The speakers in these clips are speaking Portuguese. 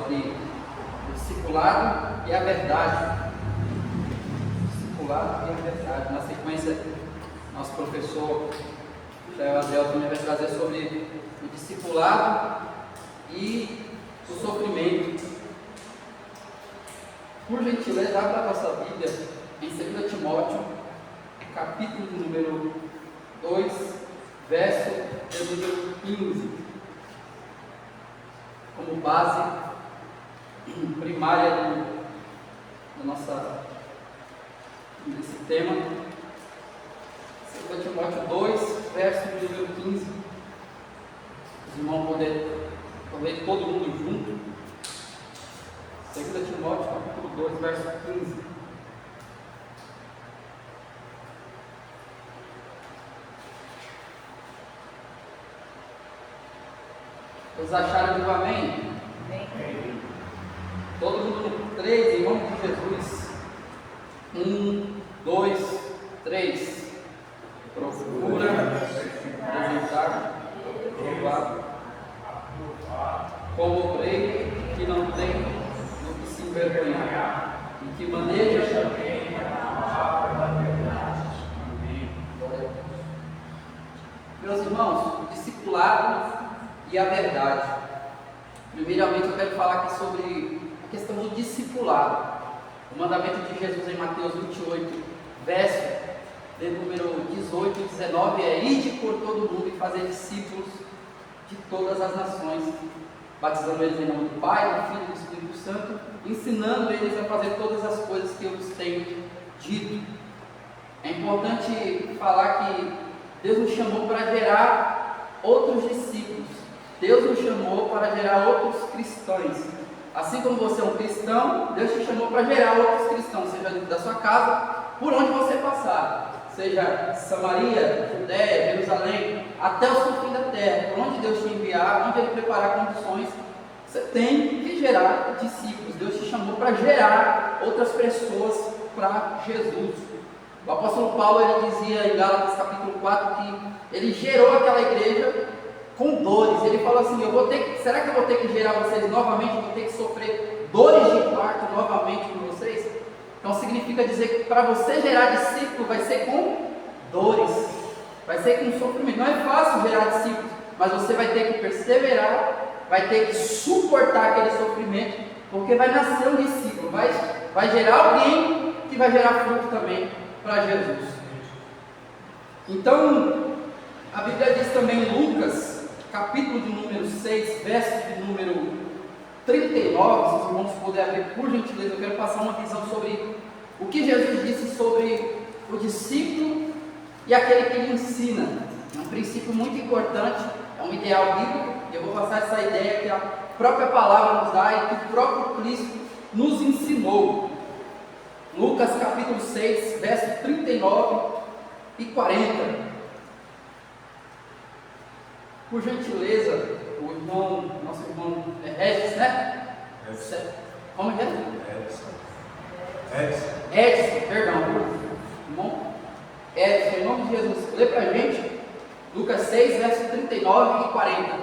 sobre o discipulado e a verdade. Discipulado e a verdade. Na sequência, nosso professor Jael Azel também vai trazer sobre o discipulado e o sofrimento. Por gentileza, abra a vossa Bíblia em 2 Timóteo, capítulo número 2, verso de número 15, como base primária desse tema. 2 Timóteo 2, verso de número 15. Os irmãos vão ler todo mundo junto. 2 Timóteo, capítulo 2, verso 15. Todos acharam do amém? Amém. Todo mundo no 3, em nome de Jesus. 1, 2, 3. Procura apresentar provado como obreiro que não tem do que se envergonhar e que maneja também a palavra da verdade. Meus irmãos, o discipulado e a verdade. Primeiramente, eu quero falar aqui sobre a questão do discipulado. O mandamento de Jesus em Mateus 28, verso de número 18 e 19 é: ide por todo mundo e fazer discípulos de todas as nações, batizando eles em nome do Pai, do Filho e do Espírito Santo, ensinando eles a fazer todas as coisas que eu vos tenho dito. É importante falar que Deus nos chamou para gerar outros discípulos. Deus nos chamou para gerar outros cristãos. Assim como você é um cristão, Deus te chamou para gerar outros cristãos, seja dentro da sua casa, por onde você passar. Seja Samaria, Judéia, Jerusalém, até o fim da terra, por onde Deus te enviar, onde Ele preparar condições, você tem que gerar discípulos. Deus te chamou para gerar outras pessoas para Jesus. O apóstolo Paulo, ele dizia em Gálatas capítulo 4 que ele gerou aquela igreja com dores. Ele falou assim: será que eu vou ter que gerar vocês novamente? Eu vou ter que sofrer dores de parto novamente por vocês? Então significa dizer que para você gerar discípulo vai ser com dores, vai ser com sofrimento. Não é fácil gerar discípulos, mas você vai ter que perseverar, vai ter que suportar aquele sofrimento, porque vai nascer um discípulo, vai gerar alguém que vai gerar fruto também para Jesus. Então, a Bíblia diz também em Lucas, capítulo de número 6, verso de número 39, se os irmãos puderem abrir, por gentileza, eu quero passar uma visão sobre o que Jesus disse sobre o discípulo e aquele que lhe ensina. É um princípio muito importante, é um ideal bíblico, e eu vou passar essa ideia que a própria palavra nos dá e que o próprio Cristo nos ensinou. Lucas capítulo 6, verso 39 e 40. Por gentileza, o irmão, nosso irmão Edson, né? Edson. Como é? Edson, perdão. Irmão Edson, em nome de Jesus, lê para a gente Lucas 6, verso 39 e 40.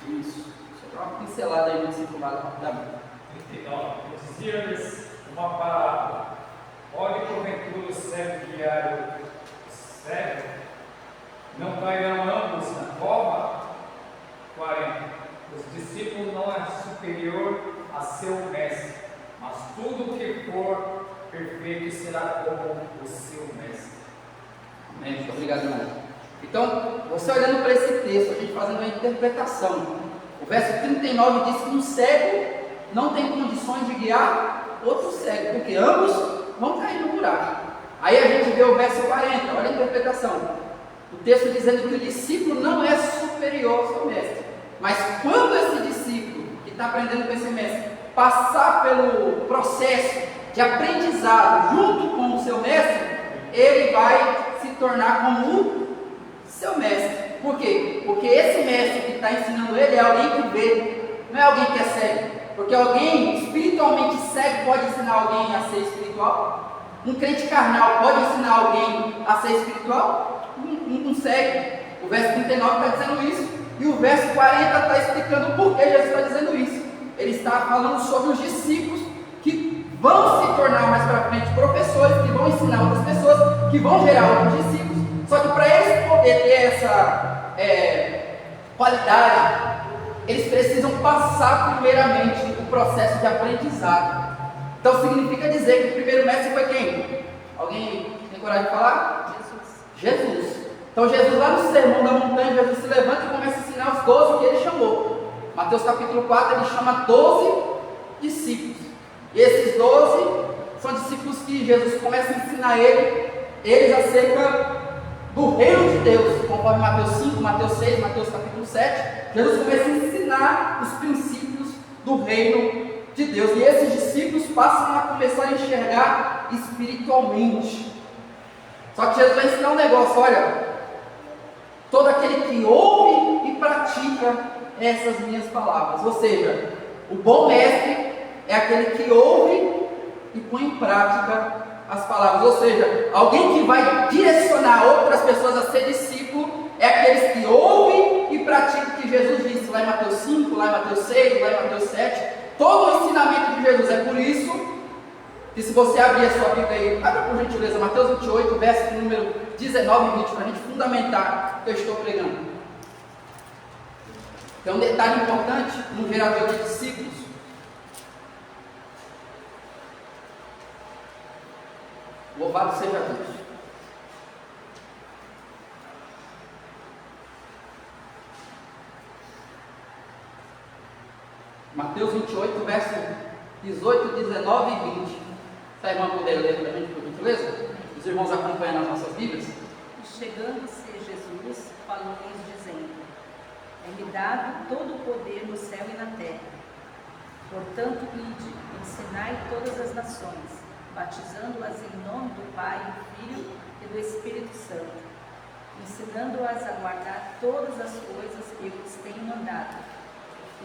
Isso. Só dá uma pincelada aí no discipulado rapidamente. 39. Dizia-lhes uma parábola: pode porventura o cego guiar o cego? Não cairão ambos na cova? 40. Os discípulos não é superior a seu mestre, mas tudo que for perfeito será como o seu mestre. Amém. Muito obrigado, irmão. Então, você olhando para esse texto, a gente fazendo uma interpretação. O verso 39 diz que um cego não tem condições de guiar outro cego, porque ambos vão cair no buraco. Aí a gente vê o verso 40, olha a interpretação. O texto dizendo que o discípulo não é superior ao seu mestre. Mas quando esse discípulo que está aprendendo com esse mestre passar pelo processo de aprendizado junto com o seu mestre, ele vai se tornar como o seu mestre. Por quê? Porque esse mestre que está ensinando ele é alguém que vê, não é alguém que é cego. Porque alguém espiritualmente cego pode ensinar alguém a ser espiritual? Um crente carnal pode ensinar alguém a ser espiritual? Não consegue. O verso 39 está dizendo isso. E o verso 40 está explicando por que Jesus está dizendo isso. Ele está falando sobre os discípulos que vão se tornar mais para frente professores, que vão ensinar outras pessoas, que vão gerar outros discípulos. Só que para eles poderem ter essa qualidade, eles precisam passar primeiramente o processo de aprendizado. Então significa dizer que o primeiro mestre foi quem? Alguém tem coragem de falar? Jesus. Então Jesus lá no Sermão da Montanha, Jesus se levanta e começa a ensinar os 12 que ele chamou. Mateus capítulo 4, ele chama 12 discípulos. E esses 12 são discípulos que Jesus começa a ensinar eles acerca do reino de Deus, conforme Mateus 5, Mateus 6, Mateus capítulo 7. Jesus começa a ensinar os princípios do reino de Deus. E esses discípulos passam a começar a enxergar espiritualmente. Só que Jesus vai ensinar um negócio, olha, todo aquele que ouve e pratica essas minhas palavras. Ou seja, o bom mestre é aquele que ouve e põe em prática as palavras. Ou seja, alguém que vai direcionar outras pessoas a ser discípulo é aqueles que ouvem e praticam o que Jesus disse lá em Mateus 5, lá em Mateus 6, lá em Mateus 7. Todo o ensinamento de Jesus. É por isso que, se você abrir a sua Bíblia aí, abra por gentileza Mateus 28, verso número 19 e 20, para a gente fundamentar o que eu estou pregando. Tem um detalhe importante no gerador de discípulos. Louvado seja Deus. Mateus 28, verso 18, 19 e 20. Se a irmã puder ler para a gente, por gentileza? Os irmãos acompanham nas nossas Bíblias. E chegando-se Jesus, falou-lhes dizendo: É-me dado todo o poder no céu e na terra. Portanto, ide, ensinai todas as nações, batizando-as em nome do Pai, do Filho e do Espírito Santo, ensinando-as a guardar todas as coisas que eu lhes tenho mandado.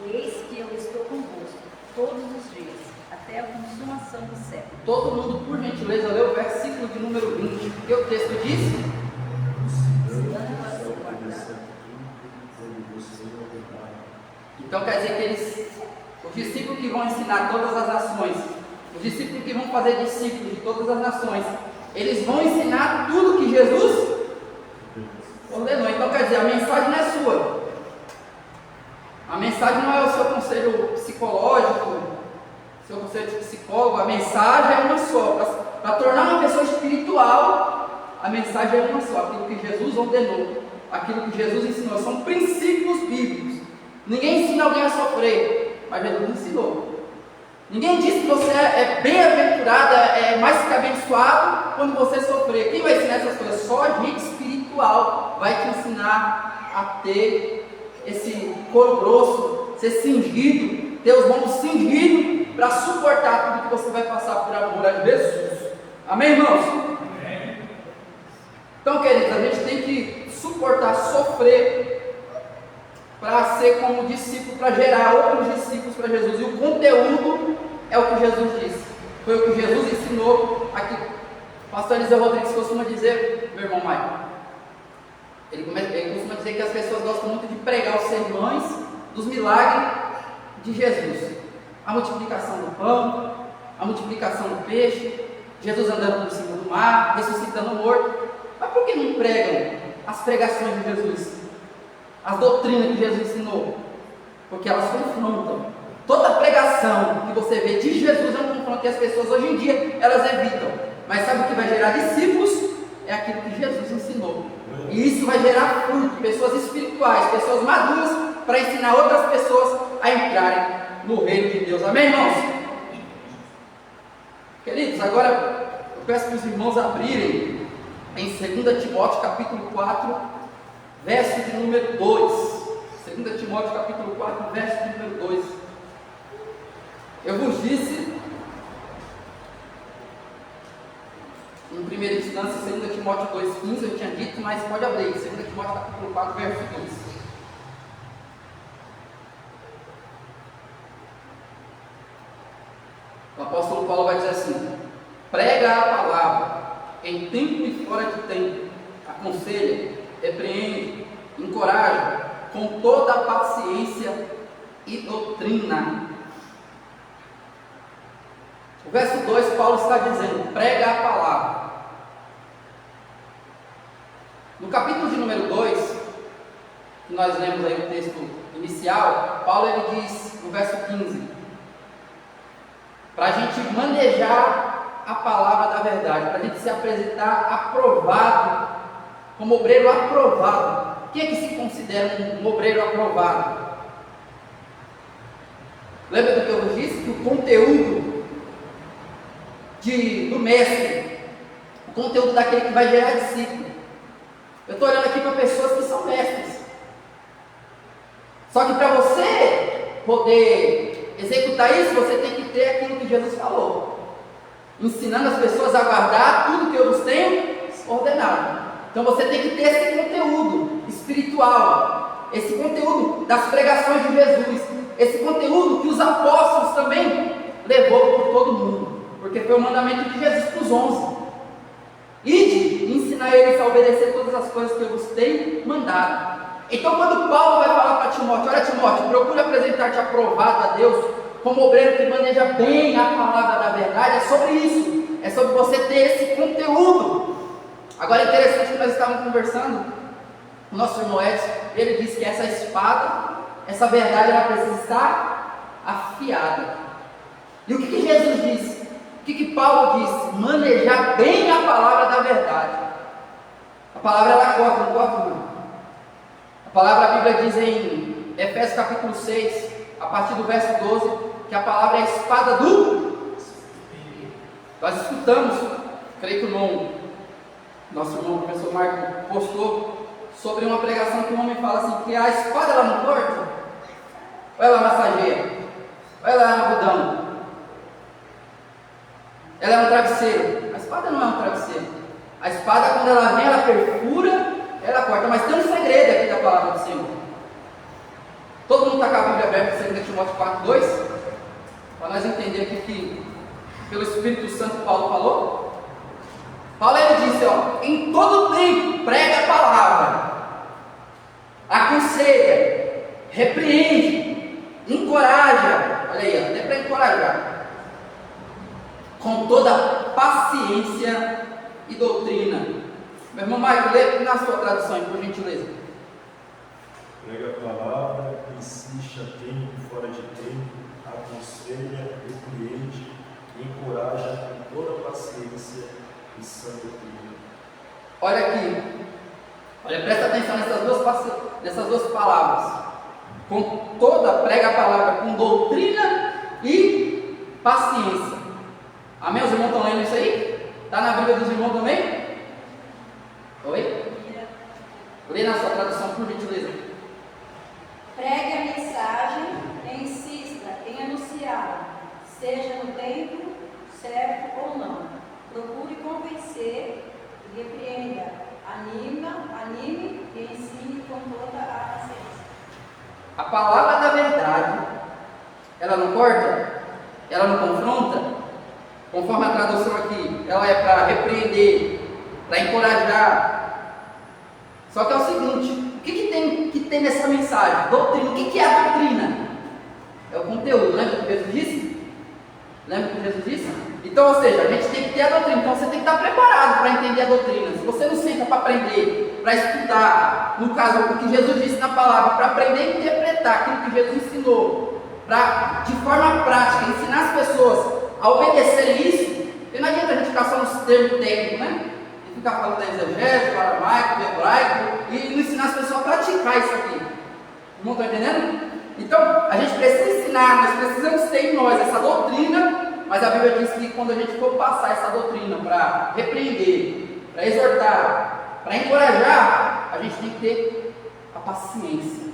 E eis que eu estou convosco todos os dias, até a consumação do século. Todo mundo, por gentileza, lê o versículo de número 20. O que o texto diz? Ensinando-as a guardar. Então quer dizer que os discípulos que vão ensinar todas as nações, os discípulos que vão fazer discípulos de todas as nações, eles vão ensinar tudo que Jesus ordenou. Então quer dizer, a mensagem não é sua. A mensagem não é o seu conselho psicológico, seu conselho de psicólogo. A mensagem é uma só. Para tornar uma pessoa espiritual, a mensagem é uma só. Aquilo que Jesus ordenou, aquilo que Jesus ensinou, são princípios bíblicos. Ninguém ensina alguém a sofrer, mas Jesus ensinou. Ninguém diz que você é bem-aventurado, é mais que abençoado quando você sofrer. Quem vai ensinar essas coisas? Só a gente espiritual vai te ensinar a ter esse couro grosso, ser cingido, ter os lombos cingidos para suportar tudo que você vai passar por amor a Jesus. Amém, irmãos? Amém. Então, queridos, a gente tem que suportar, sofrer para ser como discípulo, para gerar outros discípulos para Jesus. E o conteúdo é o que Jesus disse. Foi o que Jesus ensinou aqui. O pastor Eliseu Rodrigues costuma dizer, meu irmão Maicon, ele costuma dizer que as pessoas gostam muito de pregar os sermões dos milagres de Jesus. A multiplicação do pão, a multiplicação do peixe, Jesus andando por cima do mar, ressuscitando o morto. Mas por que não pregam as pregações de Jesus? As doutrinas que Jesus ensinou? Porque elas confrontam. Toda pregação que você vê de Jesus é um confronto que as pessoas hoje em dia elas evitam. Mas sabe o que vai gerar discípulos? É aquilo que Jesus ensinou. E isso vai gerar fruto, pessoas espirituais, pessoas maduras, para ensinar outras pessoas a entrarem no reino de Deus. Amém, irmãos? Queridos, agora eu peço para os irmãos abrirem em 2 Timóteo capítulo 4, verso de número 2. 2 Timóteo capítulo 4, verso de número 2. Eu vos disse, em primeira instância, 2 Timóteo 2,15, eu tinha dito, mas pode abrir, 2 Timóteo capítulo 4, verso 2. O apóstolo Paulo vai dizer assim: prega a palavra, em tempo e fora de tempo, aconselha, repreende, encoraja, com toda a paciência e doutrina. O verso 2, Paulo está dizendo: prega a palavra. No capítulo de número 2, que nós lemos aí o texto inicial, Paulo ele diz no verso 15, para a gente manejar a palavra da verdade, para a gente se apresentar aprovado, como obreiro aprovado. O que é que se considera um obreiro aprovado? Lembra do que eu disse? Que o conteúdo do mestre, o conteúdo daquele que vai gerar discípulo. Eu estou olhando aqui para pessoas que são mestres. Só que para você poder executar isso, você tem que ter aquilo que Jesus falou, ensinando as pessoas a guardar tudo que eu vos tenho ordenado. Então você tem que ter esse conteúdo espiritual, esse conteúdo das pregações de Jesus, esse conteúdo que os apóstolos também levou por todo mundo, porque foi o mandamento de Jesus para os 11. Ide e ensinar eles a obedecer todas as coisas que eu vos tenho mandado. Então quando Paulo vai falar para Timóteo: olha Timóteo, procure apresentar-te aprovado a Deus, como obreiro que maneja bem a palavra da verdade, é sobre isso, é sobre você ter esse conteúdo. Agora é interessante que nós estávamos conversando, o nosso irmão Edson, ele disse que essa espada, essa verdade, ela precisa estar afiada. E o que Jesus disse? O que Paulo disse? Manejar bem a palavra da verdade. A palavra ela corta, não corta, não. A palavra, a Bíblia diz em Efésios capítulo 6, a partir do verso 12, que a palavra é a espada do Espírito. Nós escutamos, creio que o nosso irmão, o professor Marco, postou sobre uma pregação que o homem fala assim, que a espada ela não corta, ou ela massageia, ou ela é um algodão, ela é um travesseiro. A espada não é um travesseiro. A espada, quando ela vem, ela perfura, ela corta. Mas tem um segredo aqui da palavra do Senhor. Todo mundo está com a Bíblia aberta, 2 Timóteo 4:2, para nós entender aqui que pelo Espírito Santo Paulo falou. Paulo ele disse, em todo tempo prega a palavra, aconselha, repreende, encoraja, olha aí, até para encorajar, com toda paciência e doutrina. Meu irmão Michael, lê na sua tradução, por gentileza. Prega a palavra, insiste a tempo e fora de tempo, aconselha, repreende, encoraja com toda paciência e sã doutrina. Olha aqui, olha, presta atenção nessas duas palavras. Com toda, prega a palavra com doutrina e paciência. Amém? Os irmãos estão lendo isso aí? Está na Bíblia dos irmãos também? Oi? Lê na sua tradução, por gentileza. Pregue a mensagem e insista em anunciá-la, seja no tempo certo ou não. Procure convencer e repreenda. Anime e ensine com toda a paciência. A palavra da verdade, ela não corta? Ela não confronta? Conforme a tradução aqui, ela é para repreender, para encorajar. Só que é o seguinte, o que tem que ter nessa mensagem? Doutrina. O que é a doutrina? É o conteúdo, lembra o que Jesus disse? Lembra o que Jesus disse? Então, ou seja, a gente tem que ter a doutrina. Então você tem que estar preparado para entender a doutrina. Se você não senta para aprender, para estudar, no caso, o que Jesus disse na palavra, para aprender a interpretar aquilo que Jesus ensinou, para, de forma prática, ensinar as pessoas a obedecerem isso, porque não adianta a gente ficar só nos termos técnicos, né? E ficar falando da exegese, aramaico, hebraico, e não ensinar as pessoas a praticar isso aqui. Não estão entendendo? Então, a gente precisa ensinar, nós precisamos ter em nós essa doutrina, mas a Bíblia diz que quando a gente for passar essa doutrina para repreender, para exortar, para encorajar, a gente tem que ter a paciência.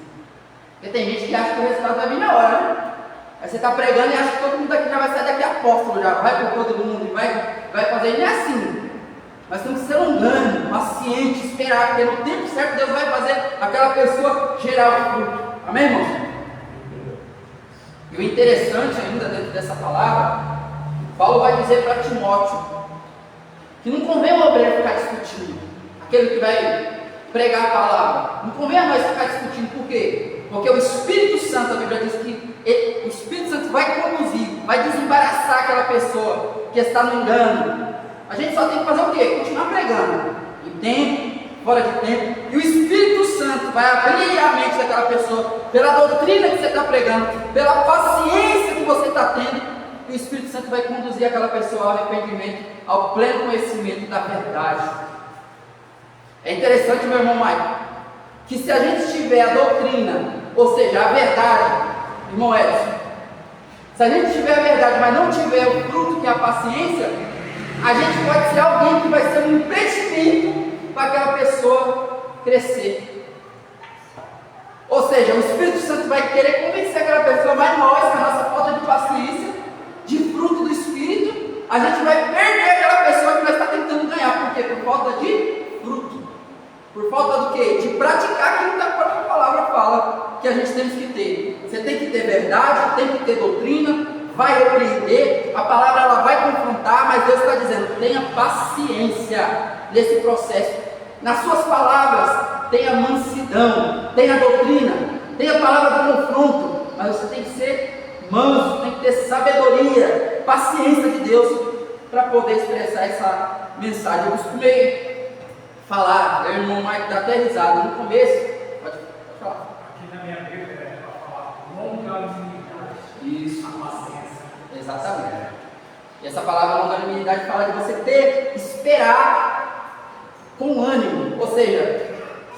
Porque tem gente que acha que o resultado vai vir na hora, né? Aí você está pregando e acha que todo mundo aqui já vai sair daqui apóstolo, já vai por todo mundo e vai fazer. Não é assim. Nós temos que ser longânimo, paciente, esperar, porque no tempo certo Deus vai fazer aquela pessoa gerar o fruto. Amém, irmãos? E o interessante ainda dentro dessa palavra, Paulo vai dizer para Timóteo que não convém o obreiro ficar discutindo, aquele que vai pregar a palavra, não convém a nós ficar discutindo, por quê? quê? Porque o Espírito Santo, a Bíblia diz que o Espírito Santo vai conduzir, vai desembaraçar aquela pessoa que está no engano. A gente só tem que fazer o quê? Continuar pregando, em tempo, fora de tempo, e o Espírito Santo vai abrir a mente daquela pessoa, pela doutrina que você está pregando, pela paciência que você está tendo, e o Espírito Santo vai conduzir aquela pessoa ao arrependimento, ao pleno conhecimento da verdade. É interessante, meu irmão Maicon, que se a gente tiver a doutrina, ou seja, a verdade, irmão Edson, se a gente tiver a verdade, mas não tiver o fruto que é a paciência, a gente pode ser alguém que vai ser um impedimento para aquela pessoa crescer. Ou seja, o Espírito Santo vai querer convencer aquela pessoa, mas nós, com a nossa falta de paciência, de fruto do Espírito, a gente vai perder aquela pessoa que nós está tentando ganhar. Por quê? Por falta de fruto. Por falta do quê? De praticar aquilo que a própria palavra fala que a gente tem que ter. Você tem que ter verdade, tem que ter doutrina, vai repreender, a palavra ela vai confrontar, mas Deus está dizendo, tenha paciência nesse processo. Nas suas palavras, tenha mansidão, tenha doutrina, tenha a palavra do confronto, mas você tem que ser manso, tem que ter sabedoria, paciência de Deus para poder expressar essa mensagem. Eu costumei falar, meu irmão Mike dá até risada no começo, pode falar. Aqui na minha Bíblia é para falar longanimidade. Isso, exatamente. E essa palavra longanimidade fala de você esperar com ânimo, ou seja,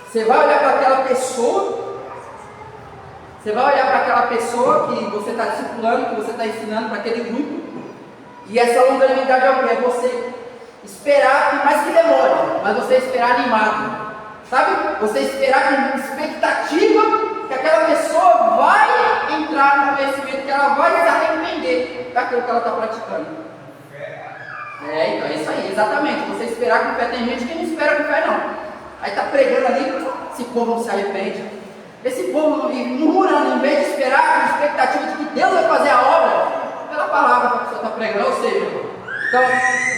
você vai olhar para aquela pessoa, que você está discipulando, que você está ensinando para aquele grupo, e essa longanimidade é o que? É você esperar, por mais que demore, mas você esperar animado, sabe? Você esperar com expectativa que aquela pessoa vai entrar no conhecimento, que ela vai se arrepender daquilo que ela está praticando. Então é isso aí, exatamente. Você esperar com fé, tem gente que não espera com fé não. Aí está pregando ali, esse povo não se arrepende. Esse povo murmurando, em vez de esperar com expectativa de que Deus vai fazer a obra, pela palavra que a pessoa está pregando. Ou seja, então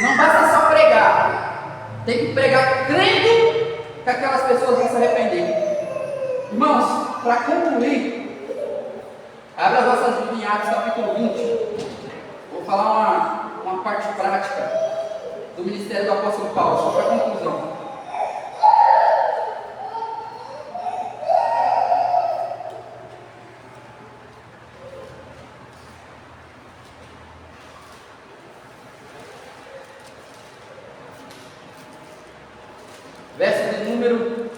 não basta só pregar, tem que pregar crendo que aquelas pessoas vão se arrepender. Irmãos, para concluir, abra as nossas Bíblias em Atos capítulo 20. Vou falar uma parte prática do ministério do apóstolo Paulo, só para conclusão. Verso de número.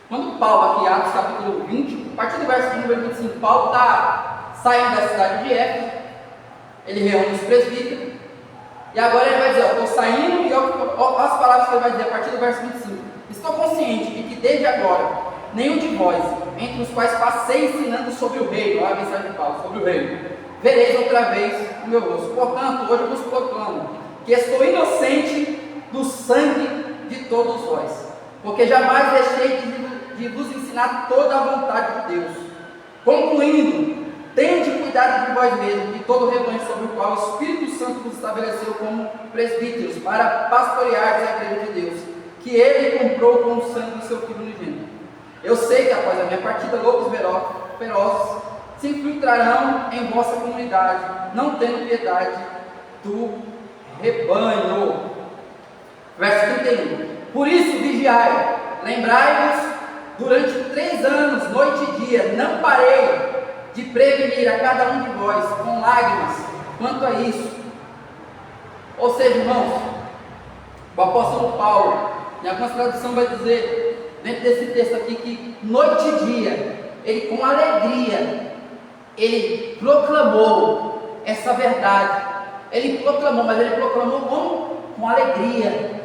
Quando Paulo, aqui, Atos capítulo 20, a partir do verso de número 25, Paulo está saindo da cidade de Éfeso, ele reúne os presbíteros, e agora ele vai dizer: estou saindo, e olha as palavras que ele vai dizer a partir do verso 25: estou consciente de que desde agora, nenhum de vós, entre os quais passei ensinando sobre o reino, olha a mensagem de Paulo, sobre o reino, vereis outra vez o meu rosto. Portanto, hoje vos proclamo que estou inocente do sangue de todos vós, porque jamais deixei de vos ensinar toda a vontade de Deus. Concluindo, tende cuidado de vós mesmos, de todo o rebanho sobre o qual o Espírito Santo vos estabeleceu como presbíteros, para pastorear a igreja de Deus, que ele comprou com o sangue do seu Filho unigênito. Eu sei que após a minha partida, lobos ferozes se infiltrarão em vossa comunidade, não tendo piedade do rebanho. Verso 31. Por isso vigiai, lembrai-vos, durante 3 anos, noite e dia, não parei de prevenir a cada um de vós com lágrimas quanto a isso. Ou seja, irmãos, o apóstolo Paulo, em algumas traduções vai dizer, dentro desse texto aqui, que noite e dia, ele com alegria, ele proclamou essa verdade. Ele proclamou, mas ele proclamou com alegria,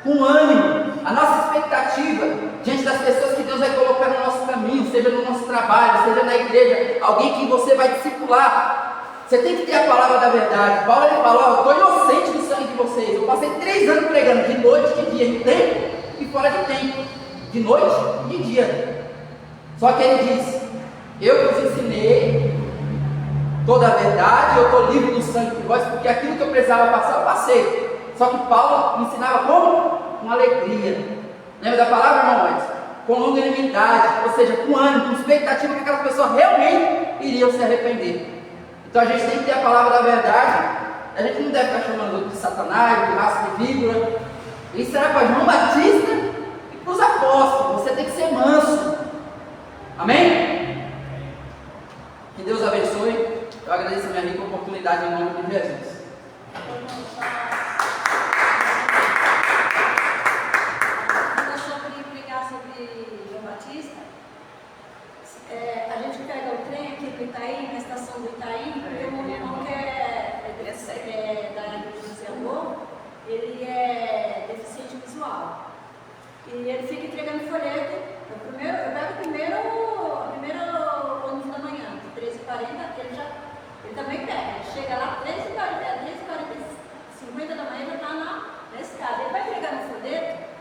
com ânimo. A nossa expectativa diante das pessoas que Deus vai colocar no nosso caminho, seja no nosso trabalho, seja na igreja, alguém que você vai discipular, você tem que ter a palavra da verdade. Paulo ele falou: eu estou inocente do sangue de vocês, eu passei 3 anos pregando, de noite e de dia, em tempo e fora de tempo, de noite e de dia. Só que ele diz: eu vos ensinei toda a verdade, eu estou livre do sangue de vós, porque aquilo que eu precisava passar, eu passei. Só que Paulo ensinava como? Com alegria. Lembra da palavra, irmão? com longanimidade, ou seja, com ânimo, com expectativa que aquelas pessoas realmente iriam se arrepender. Então a gente tem que ter a palavra da verdade. A gente não deve ficar chamando de Satanás, de raça de víbora. Isso era para João Batista e para os apóstolos. Você tem que ser manso. Amém? Que Deus abençoe. Eu agradeço a minha rica oportunidade em nome de Jesus. Sobre pregar sobre João Batista, a gente pega o trem aqui do Itaim, na estação do Itaim, porque o meu irmão que da igreja do Senhor, ele é deficiente visual. E ele fica entregando folheto. Eu pego o primeiro ônibus da manhã, de 13h40, ele também pega. Ele chega lá, 13h50 da manhã, ele já está na escada. Ele vai entregando folheto.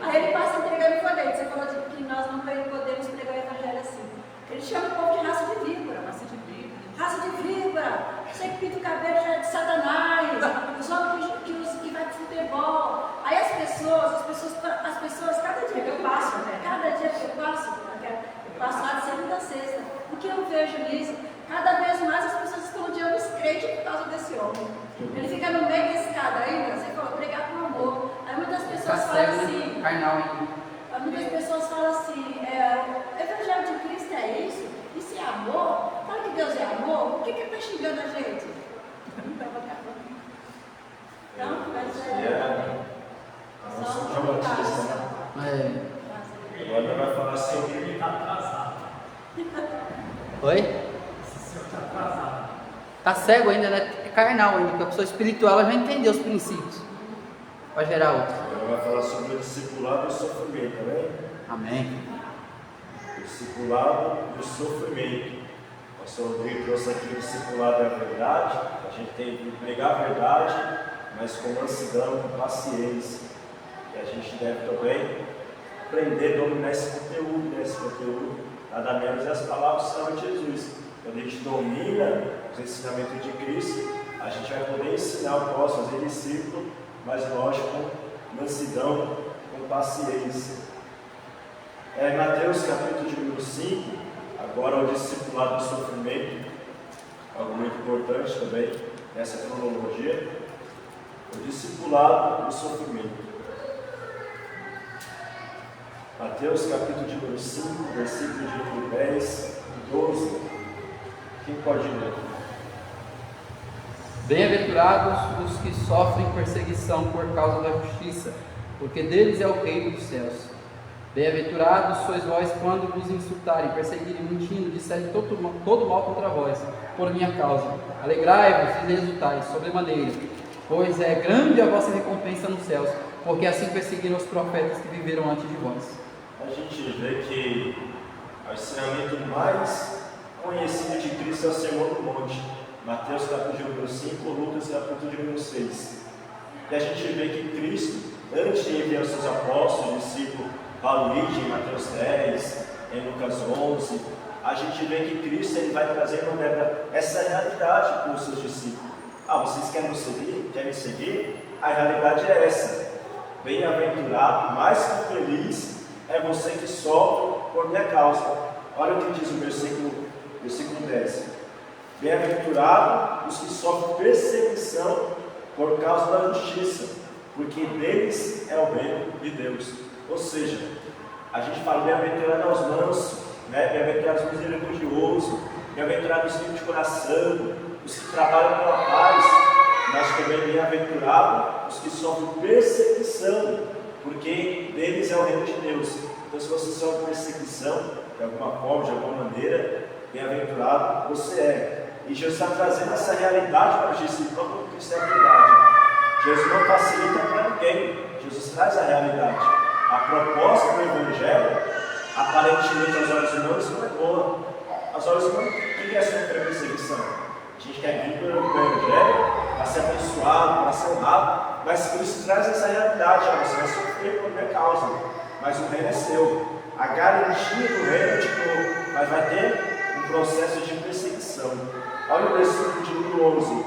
Aí ele passa entregando folheto. Você falou que nós não podemos pregar o evangelho assim. Ele chama o povo de raça de víbora. Raça de víbora. Você que pinta o cabelo já é de Satanás. Os homens que vai pro futebol. Aí as pessoas, cada dia que eu passo, eu passo lá de segunda a sexta. O que eu vejo nisso? Cada vez mais as pessoas estão odiando os crentes por causa desse homem. Ele fica no meio da escada ainda, você falou, pregar com amor. Aí muitas pessoas falam assim, muitas pessoas falam assim, o evangelho de Cristo é isso? Isso é amor? Fala que Deus é amor? Por que ele está xingando a gente? Não, mas São João Batista. Agora vai falar sobre. Oi? Está cego ainda, né? É carnal ainda, porque a pessoa espiritual ela já entendeu os princípios. Vai gerar outro. Agora vai falar sobre o discipulado e o sofrimento, amém? Amém. O discipulado e o sofrimento. O pastor Rodrigo trouxe aqui o discipulado é a verdade. A gente tem que pregar a verdade, mas com mansidão, com paciência. E a gente deve também aprender a dominar esse conteúdo, né? Esse conteúdo, nada menos é as palavras de Jesus. Quando a gente domina os ensinamentos de Cristo, a gente vai poder ensinar o próximo, fazer discípulo, mas lógico, com mansidão, com paciência. Mateus capítulo de número 5, agora o discipulado do sofrimento, algo muito importante também nessa cronologia, o discipulado do sofrimento. Mateus capítulo de número 5, versículo de número 10 e 12. Quem pode ler? Bem-aventurados os que sofrem perseguição por causa da justiça, porque deles é o reino dos céus. Bem-aventurados sois vós quando vos insultarem, perseguirem, mentindo, disserem todo mal contra vós, por minha causa. Alegrai-vos e exultai sobremaneira, pois é grande a vossa recompensa nos céus, porque assim perseguiram os profetas que viveram antes de vós. A gente vê que o ensinamento mais conhecido de Cristo é o Sermão do Monte. Mateus capítulo número 5, Lucas capítulo número 6. E a gente vê que Cristo, antes de enviar os seus apóstolos, discípulos, Paulo em Mateus 10, em Lucas 11, a gente vê que Cristo ele vai trazendo essa realidade para os seus discípulos. Vocês querem seguir? Querem seguir? A realidade é essa. Bem-aventurado, mais que feliz é você que sofre por minha causa. Olha o que diz o versículo 10. Bem-aventurado os que sofrem perseguição por causa da justiça, porque deles é o reino de Deus. Ou seja, a gente fala bem-aventurado aos mansos, né? Bem-aventurado os misericordiosos, bem-aventurado os livres de coração, os que trabalham pela paz, mas também bem-aventurado os que sofrem perseguição, porque deles é o reino de Deus. Então, se você sofre perseguição, de alguma forma, de alguma maneira, bem-aventurado você é. E Jesus está trazendo essa realidade para os discípulos, como Cristo é a verdade. Jesus não facilita para ninguém, Jesus traz a realidade. A proposta do Evangelho, aparentemente aos olhos humanos, não é boa. Aos olhos humanos, quem quer sofrer perseguição? A gente quer vir pelo Evangelho para ser abençoado, para ser honrado, mas Cristo traz essa realidade. Você vai sofrer por minha causa, mas o reino é seu. A garantia do reino é de novo, mas vai ter um processo de perseguição. Olha o versículo de número 11.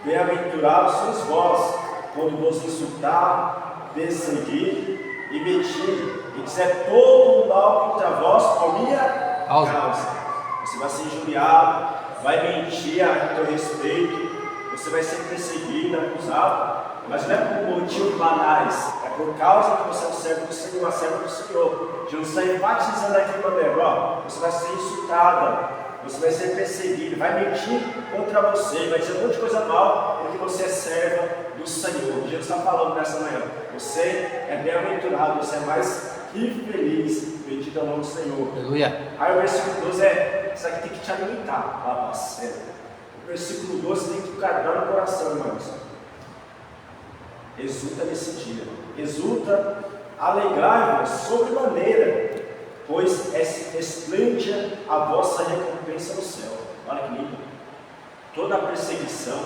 Bem-aventurados sois vós, quando vos insultar, perseguir e mentir, e dizer todo o mal contra vós por minha causa. Você vai ser injuriado, vai mentir a teu respeito, você vai ser perseguido, acusado, mas não é por motivos banais, é por causa que você é um servo do Senhor, uma serva do Senhor. Jesus está enfatizando aqui para o você vai ser insultada, você vai ser perseguido, vai mentir contra você, vai dizer um monte de coisa mal, porque você é serva do Senhor. Jesus está falando nessa manhã, você é bem-aventurado, você é mais que feliz, bendito é o nome do Senhor. Aleluia. Aí o versículo 12 isso aqui tem que te alimentar, o versículo 12 tem que guardar no coração, irmãos. Exulta nesse dia, exulta, alegrai-vos sobremaneira, pois esplende a vossa recompensa no céu. Olha que lindo. Toda perseguição,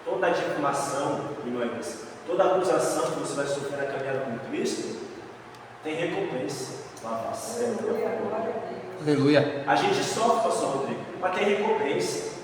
toda difamação, irmãos, toda acusação que você vai sofrer na caminhada com Cristo, tem recompensa. Aleluia. A gente sofre, pastor Rodrigo, mas tem recompensa.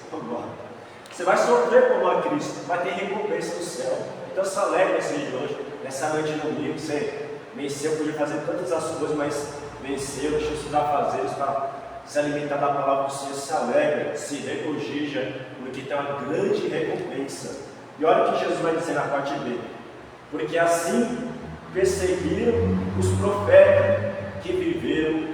Você vai sofrer por amor a Cristo, mas tem recompensa no céu. Então se alegra esse dia de hoje, nessa noite de domingo. Você venceu, podia fazer tantas as coisas, mas venceu, deixou os afazeres para se alimentar da palavra do Senhor. Se alegra, se regozija, porque tem uma grande recompensa. E olha o que Jesus vai dizer na parte B: porque assim perseguiram os profetas que viveram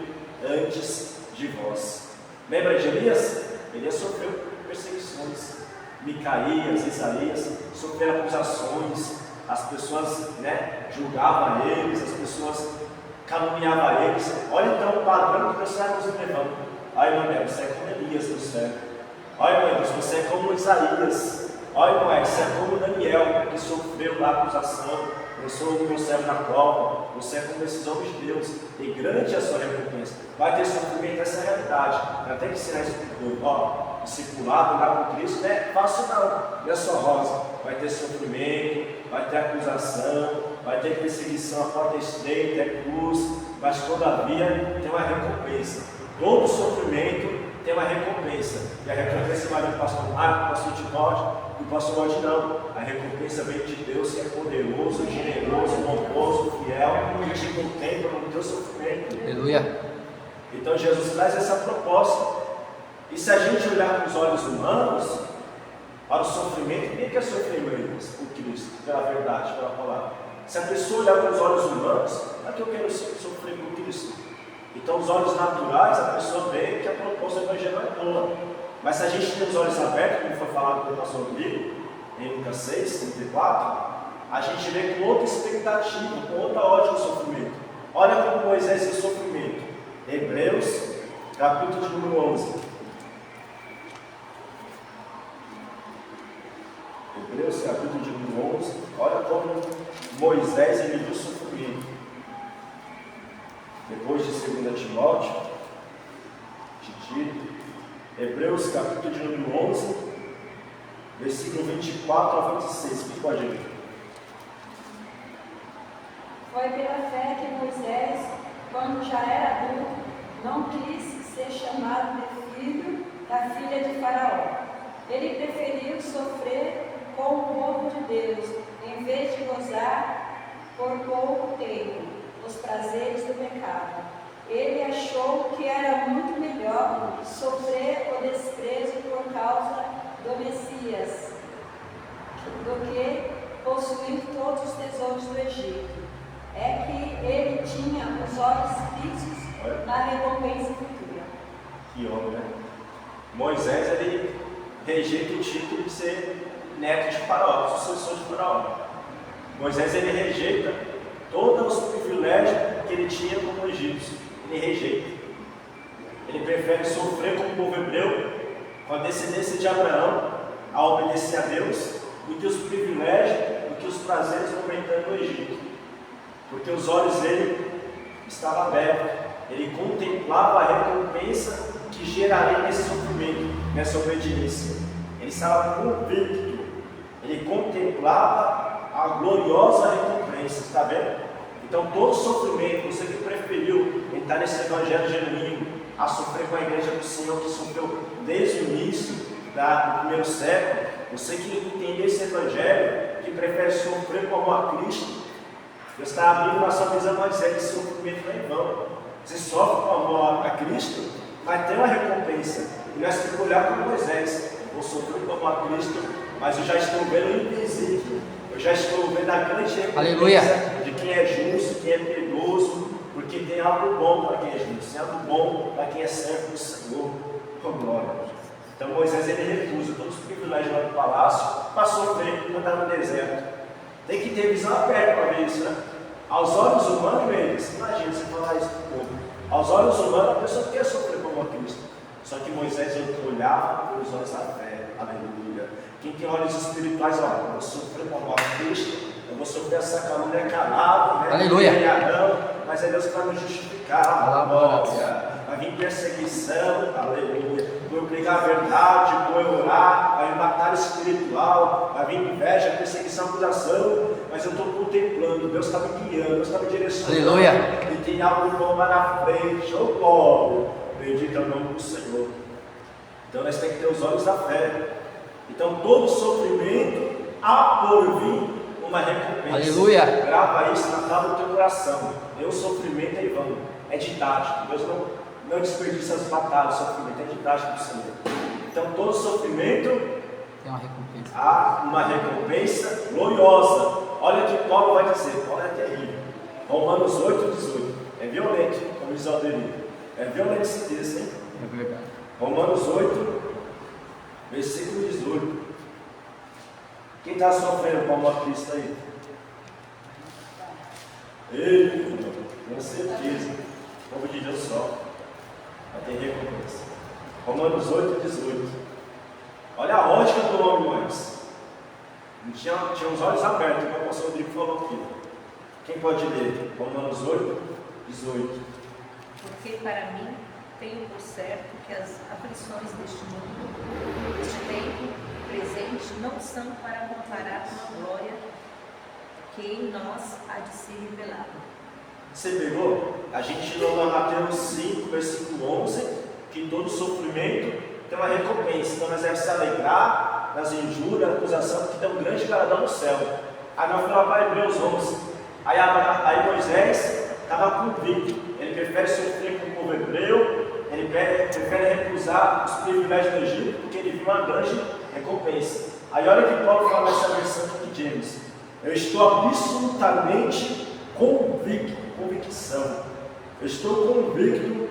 antes de vós. Lembra de Elias? Elias sofreu perseguições. Micaías, Isaías sofreram acusações. As pessoas julgavam eles, as pessoas caluniavam eles. Olha então o padrão que Deus está nos levando. Olha, meu Deus, você é como Elias do céu. Olha, meu Deus, você é como Isaías. Olha, meu Deus, você é como Daniel, que sofreu lá acusação. Eu sou o meu servo na prova. Você é como esses homens de Deus, e grande é a sua recompensa. Vai ter sofrimento, essa é a realidade. Não tem que ensinar isso para discipulado, andar com Cristo, não é fácil não é só rosa. Vai ter sofrimento, vai ter acusação, vai ter perseguição, a porta é estreita, é cruz, mas todavia tem uma recompensa. Todo sofrimento tem uma recompensa, e a recompensa vai vir do pastor Marco, do pastor Timóteo, do pastor Mode não. A recompensa vem de Deus, que é poderoso, generoso, bondoso, fiel, que te contempla no teu sofrimento. Aleluia. Então Jesus traz essa proposta. E se a gente olhar com os olhos humanos, para o sofrimento, quem quer sofrer, irmãos? O Cristo, pela verdade, pela palavra. Se a pessoa olhar com os olhos humanos, não é que eu quero sofrer com Cristo. Então, os olhos naturais, a pessoa vê que a proposta do Evangelho é boa. Mas se a gente tem os olhos abertos, como foi falado pelo pastor Rodrigo, em Lucas 6, 34, a gente vê com outra expectativa, com outra ótica o sofrimento. Olha como Moisés e o sofrimento. Hebreus, capítulo de número 11. Hebreus, capítulo de número 11. Olha como Moisés ele viu o sofrimento. Depois de 2 Timóteo, de Tito, Hebreus, capítulo de número 11, versículo 24 a 26. O que pode ver? Foi pela fé que Moisés, quando já era adulto, não quis ser chamado de filho da filha de Faraó. Ele preferiu sofrer com o povo de Deus, em vez de gozar por pouco tempo os prazeres do pecado. Ele achou que era muito melhor sofrer o desprezo por causa do Messias do que possuir todos os tesouros do Egito. É que ele tinha os olhos fixos na recompensa futura. Que homem, né? Moisés, ele rejeita o título de ser neto de Faraó, sucessor de Faraó. Moisés, ele rejeita todos os privilégios que ele tinha como egípcio. Ele rejeita. Ele prefere sofrer como o povo hebreu, com a descendência de Abraão, a obedecer a Deus, do que os privilégios, do que os prazeres momentâneos do Egito. Porque os olhos dele estavam abertos. Ele contemplava a recompensa que geraria nesse sofrimento, nessa obediência. Ele estava convicto. Ele contemplava a gloriosa recompensa. Está vendo? Então, todo sofrimento, você que preferiu entrar nesse evangelho genuíno, a sofrer com a igreja do Senhor, que sofreu desde o início do primeiro século, você que entendeu esse evangelho, que prefere sofrer com amor a Cristo, Deus está abrindo a sua visão, Moisés, que sofrimento não é em vão. Você sofre com amor a Cristo, vai ter uma recompensa. E nós temos que olhar para Moisés. Eu vou sofrer com amor a Cristo, mas eu já estou vendo o invisível. Eu já estou vendo a grande recompensa. Aleluia. De quem é justo, quem é piedoso, porque tem algo bom para quem é justo, tem algo bom para quem é servo do Senhor. Oh, glória. Então Moisés ele recusa todos os privilégios lá do palácio para sofrer e andar no deserto. Tem que ter visão aberta para ver isso, né? Aos olhos humanos, eles, imagina você falar isso para o povo. Aos olhos humanos, a pessoa quer sofrer como a Cristo. Só que Moisés olhava pelos olhos da fé. Aleluia. Quem tem olhos espirituais, olha, eu vou sofrer como a Cristo, eu vou sofrer essa calúnia calado, né? Aleluia. Mas é Deus que vai me justificar. Glória. Vai vir perseguição, aleluia. Vou pregar a verdade, vou orar, vai vir batalha espiritual, vai vir inveja, perseguição, acusação. Mas eu estou contemplando, Deus está me guiando, Deus está me direcionando. Aleluia. E tem algo bom lá na frente. Oh, glória. Bendito é o nome do Senhor. Então nós temos que ter os olhos da fé. Então todo sofrimento há por vir uma recompensa. Aleluia. Grava isso na tábua do teu coração. Nenhum sofrimento é em vão. É didático. Deus não desperdiça as batalhas. O sofrimento é didático do Senhor. Então todo sofrimento Tem uma recompensa. há uma recompensa gloriosa. Olha o que Paulo vai dizer. Paulo é terrível. Romanos 8:18. É violento, como diz Alderir. É violento esse texto, hein? É verdade. Romanos 8, versículo 18. Quem está sofrendo com a amor a Cristo aí? Ei, com certeza. O povo de Deus sofre. Vai ter recompensa. Romanos 8, 18. Olha a ótica do homem, mas tinha os olhos abertos, como o pastor Rodrigo falou aqui. Quem pode ler? Romanos 8, 18. Porque para mim tenho por certo que as aflições deste mundo, deste tempo presente, não são para comparar com a glória que em nós há de se revelar. Você pegou? A gente tirou lá Mateus 5, versículo 11, que todo sofrimento tem uma recompensa. Então nós devemos se alegrar nas injúrias, acusação, porque tem um grande galardão no céu. Aí nós falamos para Hebreus 11. Aí Moisés estava convicto. Ele prefere sofrer com o povo hebreu, ele prefere recusar os privilégios do Egito, porque ele viu uma grande recompensa. Aí olha o que Paulo fala nessa versão aqui de James. Eu estou absolutamente convicção. Eu estou convicto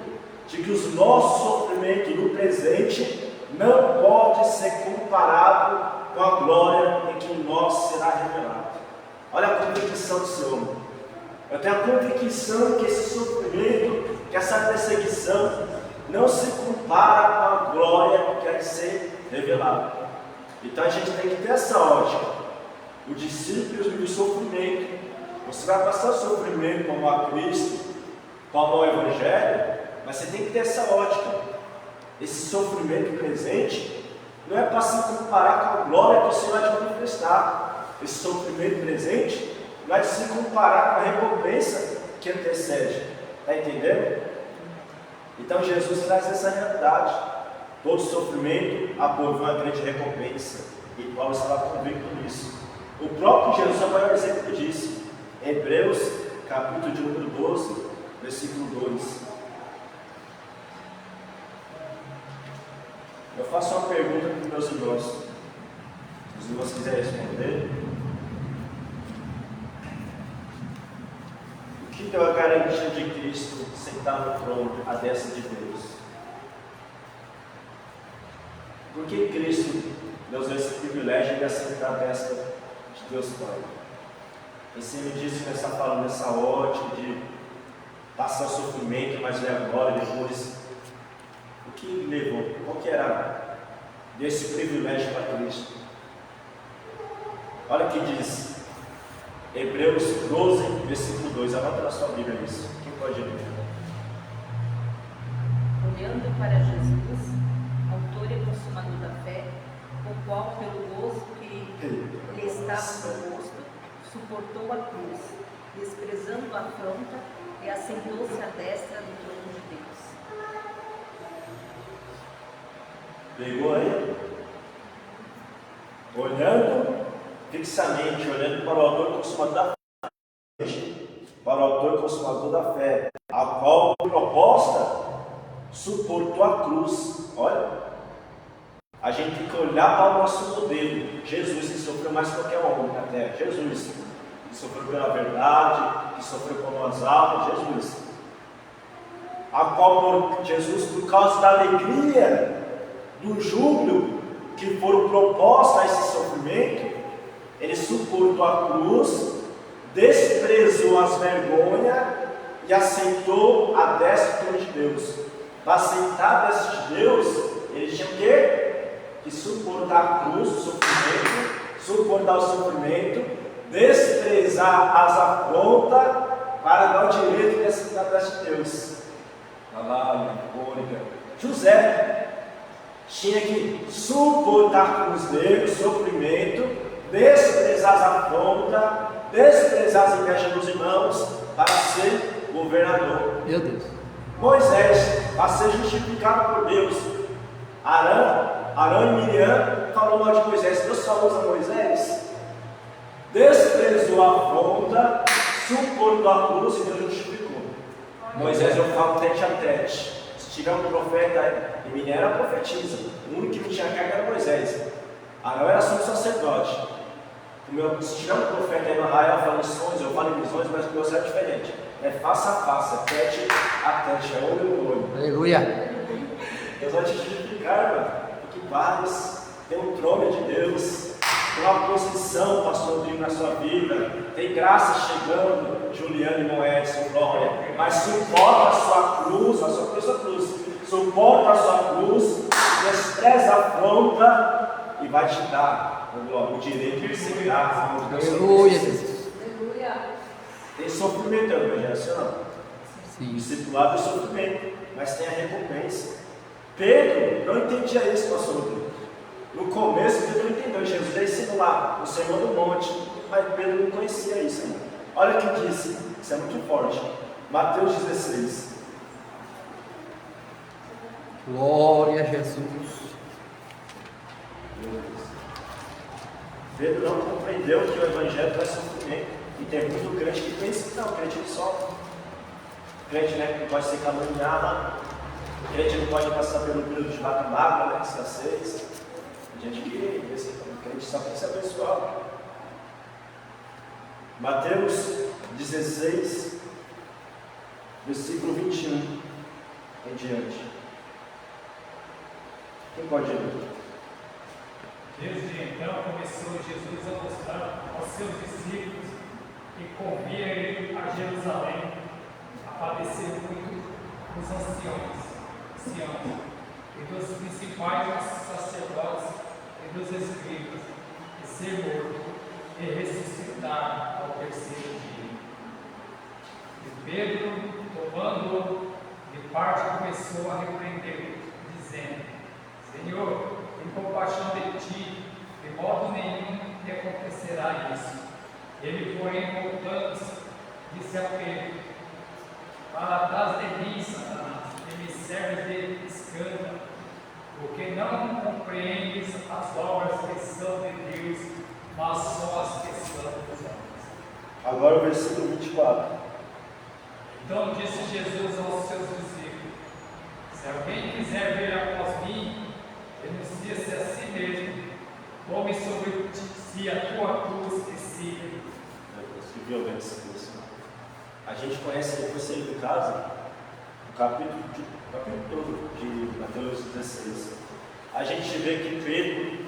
de que os nossos sofrimentos no presente não pode ser comparado com a glória em que em nós será revelado. Olha a convicção do Senhor. Eu tenho a convicção que esse sofrimento, que essa perseguição não se compara com a glória que vai ser revelada. Então a gente tem que ter essa ótica. O discípulo do sofrimento, você vai passar sofrimento como a Cristo, como ao Evangelho, mas você tem que ter essa ótica. Esse sofrimento presente não é para se comparar com a glória que o Senhor vai te manifestar. Esse sofrimento presente não é de se comparar com a recompensa que antecede. Está entendendo? Então Jesus traz essa realidade. Todo sofrimento apoia uma grande recompensa. E Paulo estava convicto nisso. O próprio Jesus é o maior exemplo disso. Hebreus, capítulo de número 12, versículo 2. Eu faço uma pergunta para os meus irmãos. Se os irmãos quiserem responder. O que é a garantia de Cristo sentar no trono à destra de Deus? Por que Cristo nos deu esse privilégio de assentar à destra de Deus Pai? E se me disse que está falando nessa ótica de passar o sofrimento, mas ver a glória depois, o que levou? Qual que era desse privilégio para Cristo? Olha o que diz Hebreus 12, versículo 2. Anota na sua Bíblia isso. Quem pode ler? Olhando para Jesus, autor e consumador da fé, o qual, pelo gozo que lhe estava proposto, suportou a cruz, desprezando a afronta, e assentou-se à destra do trono de Deus. Pegou aí? Olhando fixamente, olhando para o autor e consumador da fé, causa da fé, a qual proposta suportou a cruz. Olha, a gente tem que olhar para o nosso modelo. Jesus, que sofreu mais que qualquer homem na terra. Jesus, que sofreu pela verdade, que sofreu por nós almas. Jesus, a qual Jesus, por causa da alegria, do júbilo que foram propostos a esse sofrimento, ele suportou a cruz, desprezou as vergonhas e aceitou a destra de Deus. Para aceitar a destra de Deus, ele tinha o quê? Que suportar a cruz, o sofrimento, suportar o sofrimento, desprezar as afrontas para dar o direito de aceitar a destra de Deus. José tinha que suportar a cruz dele, o sofrimento, desprezar as afrontas, desprezar as invejas dos irmãos para ser governador. Meu Deus. Moisés, para ser justificado por Deus. Arão e Miriam falou mal de Moisés. Deus só usa Moisés. Desprezou a afronta, suportou a cruz e Deus justificou. Moisés, eu falo tete a tete. Se tiver um profeta, e Miriam era profetisa, o único que não tinha carga era Moisés. Arão era sumo sacerdote. Se tiver um profeta aí no Israel falando sonhos, eu falo em visões, mas o meu é diferente. É face a face, é tete a tete, é olho no olho. Aleluia. Deus vai te justificar, mano. Porque vários tem um trono de Deus, tem uma posição, pastor Rodrigo, na sua vida, tem graça chegando, Juliano e Moedson, glória. Mas suporta a sua cruz, suporta a sua cruz, despreza a afronta e vai te dar o direito de ser grato. Aleluia, Jesus. Tem sofrimento no Evangelho, assim não? Sim. Discipulado é sofrimento, mas tem a recompensa. Pedro não entendia isso, pastor Rodrigo. No começo, Pedro não entendeu. Jesus já ensinou lá, o Sermão do Monte, mas Pedro não conhecia isso ainda. Olha o que disse, isso é muito forte. Mateus 16. Glória a Jesus. Pedro não compreendeu que o Evangelho traz sofrimento. E tem muito crente que pensa que não, o crente ele sofre. O crente, né, não pode ser caluniado, o crente não pode passar pelo período de vaca magra, né, escassez. Tem gente que pensa que o crente só quer ser abençoado. Mateus 16, versículo 21 em diante. Quem pode ler? Desde então começou Jesus a mostrar aos seus discípulos que convinha ir a Jerusalém, a padecer muito dos anciãos, e dos principais sacerdotes e dos escribas, e ser morto e ressuscitar ao terceiro dia. E Pedro, tomando-o de parte, começou a repreendê-lo, dizendo: Senhor, tem compaixão de ti, de modo nenhum te acontecerá isso. Ele, porém, voltando-se, disse a Pedro: Para trás de mim, Satanás, que me serves de escândalo, porque não compreendes as obras que são de Deus, mas só as que são dos homens. Agora o versículo 24. Então disse Jesus aos seus discípulos: Se alguém quiser vir após mim, renuncia-se a si mesmo, tome sobre si a tua cruz e siga. Que violência isso. A gente conhece depois de sair de casa, o capítulo todo de Mateus 16. A gente vê que Pedro,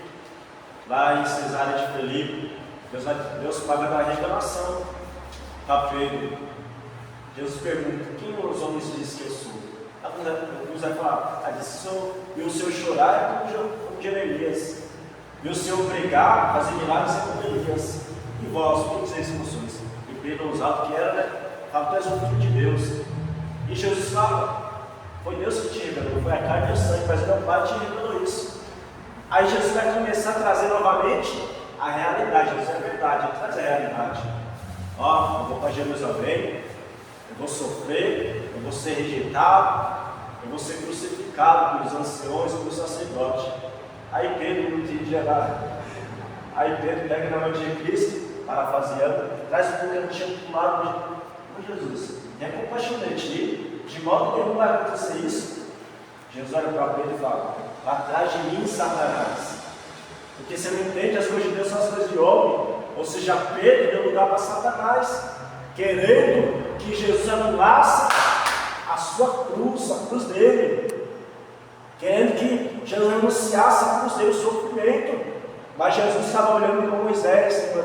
lá em Cesareia de Filipe, Deus paga da revelação para Pedro. Jesus pergunta: quem os homens dizem que eu sou? Alguns vai falar: e o seu chorar é como de Jeremias, e o seu pregar, fazer milagres é como Elias. E vós, o que vocês funções? E Pedro, usado que era, né? Fala: tu és um filho de Deus. E Jesus fala: foi Deus que te revelou, foi a carne e o sangue, mas meu Pai te revelou isso. Aí Jesus vai começar a trazer novamente a realidade. Isso é verdade, ele traz a realidade. Ó, eu vou para Jerusalém, eu vou sofrer, eu vou ser rejeitado, eu vou ser crucificado pelos anciões, pelos sacerdotes. Aí Pedro não entendia nada. Aí Pedro pega na mão de Cristo, parafraseando, traz o que eu tinha pulado de Jesus. tenha compaixão de ti, de modo que não vai acontecer isso. Jesus olha para Pedro e fala: atrás de mim, Satanás. Porque você não entende, as coisas de Deus são as coisas de homem. Ou seja, Pedro deu lugar para Satanás, querendo que Jesus anulasse a sua cruz, a cruz dele. Querendo que Jesus anunciasse a cruz dele, o sofrimento. Mas Jesus estava olhando para Moisés,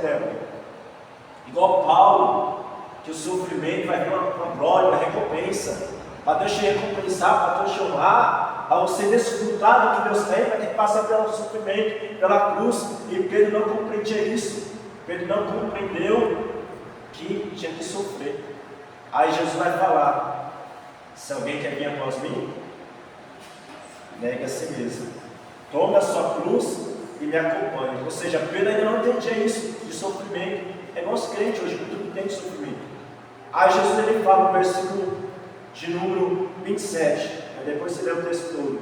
igual Paulo, que o sofrimento vai vir uma glória, uma recompensa. Para Deus te recompensar, para Deus te honrar, para você desfrutar do que Deus tem, vai ter que passar pelo sofrimento, pela cruz. E Pedro não compreendia isso. Pedro não compreendeu que tinha que sofrer. Aí Jesus vai falar: se alguém quer vir após mim, negue a si mesmo, tome a sua cruz e me acompanhe. Ou seja, Pedro ainda não entendia isso de sofrimento. É igual os crentes hoje, que tudo tem de sofrimento. Aí Jesus ele fala no versículo de número 27, aí depois você lê o texto todo: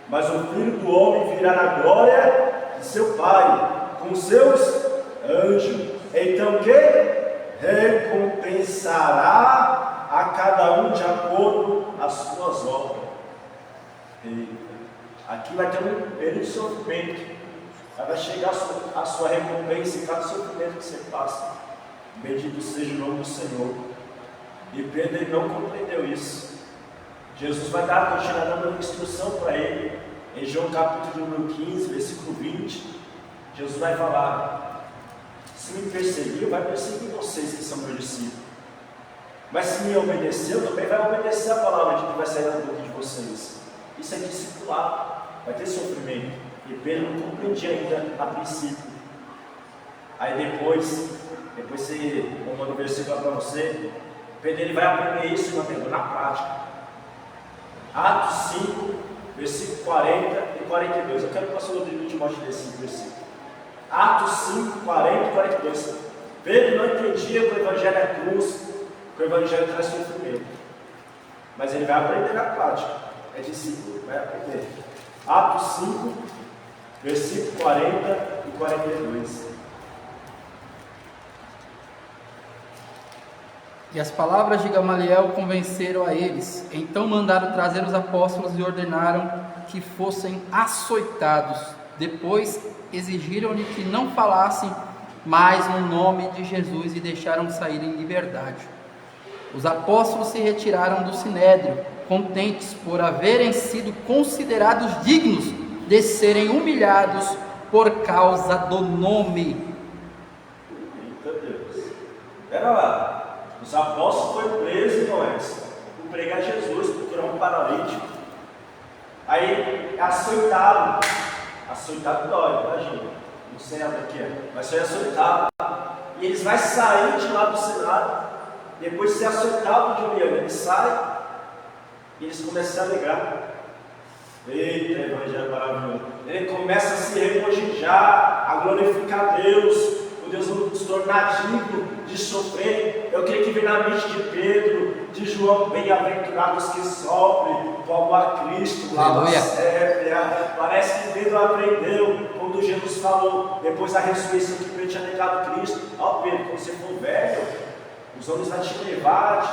mas o Filho do Homem virá na glória de seu Pai, com seus anjos, então que recompensará a cada um de acordo com as suas obras. Aqui vai ter um período de sofrimento, vai chegar a sua recompensa em cada sofrimento que você passa. Bendito seja o nome do Senhor. E Pedro ele não compreendeu isso. Jesus vai continuar dando uma instrução para ele. Em João capítulo número 15, versículo 20, Jesus vai falar: se me perseguiu, vai perseguir vocês que são meus discípulos. Mas se me obedeceu, também vai obedecer a palavra que vai sair da boca de vocês. Isso é discipular, vai ter sofrimento. E Pedro não compreendia ainda a princípio. Aí depois você, como no versículo para você, Pedro ele vai aprender isso na prática. Atos 5, versículo 40 e 42. Eu quero que o pastor Rodrigo Timóteo dê 5 versículos. Atos 5, 40 e 42. Pedro não entendia que o evangelho é cruz, que o evangelho traz sofrimento. Mas ele vai aprender na prática. É discípulo, vai aprender. Atos 5, versículo 40 e 42. E as palavras de Gamaliel convenceram a eles. Então mandaram trazer os apóstolos e ordenaram que fossem açoitados. Depois exigiram-lhe que não falassem mais no nome de Jesus e deixaram sair em liberdade. Os apóstolos se retiraram do sinédrio, contentes por haverem sido considerados dignos de serem humilhados por causa do nome. Eita Deus! Espera lá. Os apóstolos foram presos, irmãos, por pregar Jesus, por curar um paralítico. Aí é açoitado. Açoitado dói, imagina. Não sei onde que é, mas foi açoitado. E eles vão sair de lá do Senado. Depois de ser açoitado de Juliano, eles saem e eles começam a se alegrar. Eita, evangelho maravilhoso. Ele começa a se regozijar, a glorificar a Deus. O Deus nos tornar digno de sofrer. Eu creio que vem na mente de Pedro, de João: bem-aventurados que sofrem por amor a Cristo. Parece que Pedro aprendeu quando Jesus falou, depois da ressurreição, que Pedro tinha negado Cristo: ó Pedro, quando você for velho, os homens vão te levar de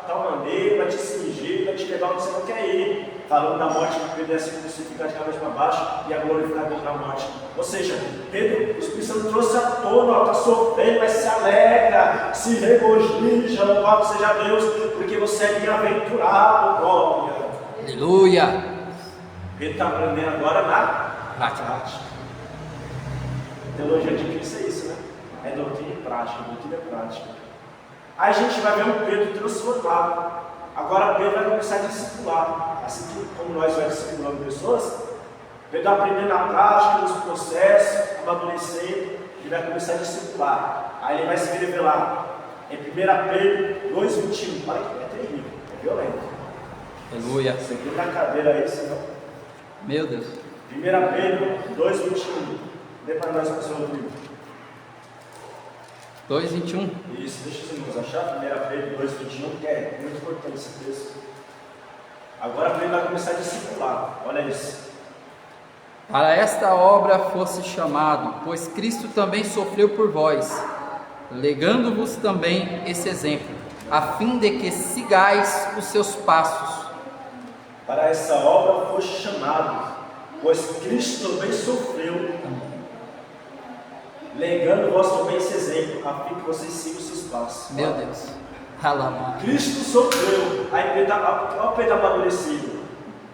tal maneira, vai te cingir, vai te levar onde você não quer ir. Falando da morte, que Pedro ia se crucificar de cabeça para baixo e a glorificar Deus na morte. Ou seja, Pedro, o Espírito Santo trouxe à tona, está sofrendo, mas se alegra, se regozija, louvado seja Deus, porque você é bem-aventurado, glória. Aleluia! Pedro está aprendendo agora na prática. Teologia de Cristo é isso, né? É doutrina e prática, doutrina e prática. Aí a gente vai ver um Pedro transformado. Agora Pedro vai começar a discipular. Assim como nós vamos discipulando pessoas, Pedro aprendendo na prática, nos processos, amadurecendo, ele vai começar a discipular. Aí ele vai se revelar em 1 Pedro 2,21. Olha que é terrível, é violento. Aleluia! Você viu na cadeira aí, senão. Meu Deus! 1 Pedro 2,21. Dê para nós, pastor Rodrigo. 2,21. Isso, deixa os irmãos achar. 1 Pedro 2,21, que é muito importante esse texto. Agora Pedro vai começar a discipular. Olha isso. Para esta obra fosse chamado, pois Cristo também sofreu por vós, legando-vos também esse exemplo. a fim de que sigais os seus passos. Para essa obra foste chamado, pois Cristo também sofreu, legando-vos também esse exemplo, a fim que vocês sigam os seus passos. Meu Deus. Alama. Cristo sofreu, aí Pedro amadurecido,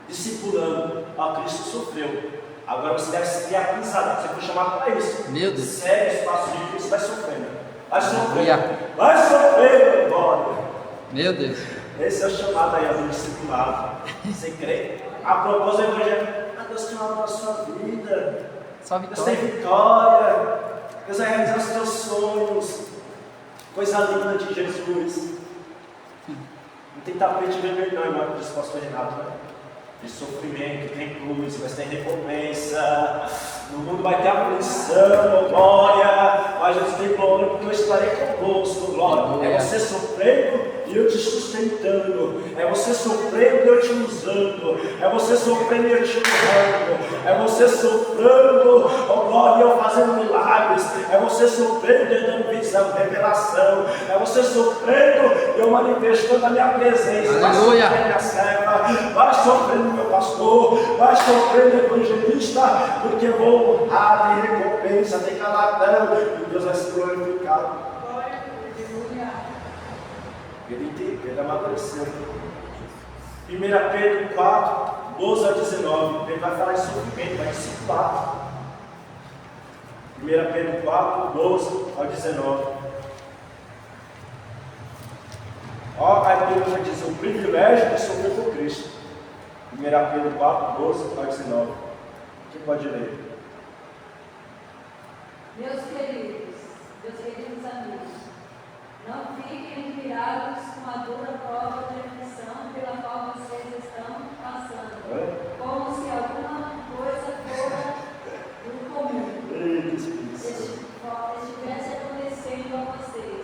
discipulando, Cristo sofreu. Agora você deve se ter apisado, você foi chamado para isso. Meu Deus. Segue os passos de Cristo, vai sofrendo. Vai sofrendo. Aleluia. Vai sofrendo, glória. Meu Deus. Esse é o chamado aí do discipulado. Você crê? A propósito do Evangelho, Deus tem uma sua vida. Só Deus tem vitória. vitória. Deus vai realizar os teus sonhos. Coisa linda de Jesus. Não tem tapete vermelho não, irmão, disse o pastor Renato, né? De sofrimento, tem cruz, mas tem recompensa. No mundo vai ter aflição, glória. Mas Jesus tem glória, porque eu estarei convosco, glória. É você sofrendo e eu te sustentando. É você sofrendo e eu te usando. É você sofrendo e eu te usando. É você sofrendo, oh glória, eu fazendo milagres. É você sofrendo e eu dando visão, revelação. É você sofrendo e eu manifestando a minha presença. Aleluia. Vai sofrendo, minha serva. Vai sofrendo, meu pastor. Vai sofrendo, evangelista. Porque eu vou honrar, tem recompensa, tem galardão. E Deus vai se glorificar. Ele amadureceu. 1 Pedro 4, 12 a 19. Ele vai falar de sofrimento, vai discipular. 1 Pedro 4, 12 ao 19. Aí Pedro vai dizer o privilégio de sofrer por Cristo. 1 Pedro 4, 12 ao 19. Quem pode ler? Meus queridos amigos, não fiquem admirados com a dura prova de aflição pela qual vocês estão passando, como se alguma coisa fora do comum estivesse acontecendo a vocês.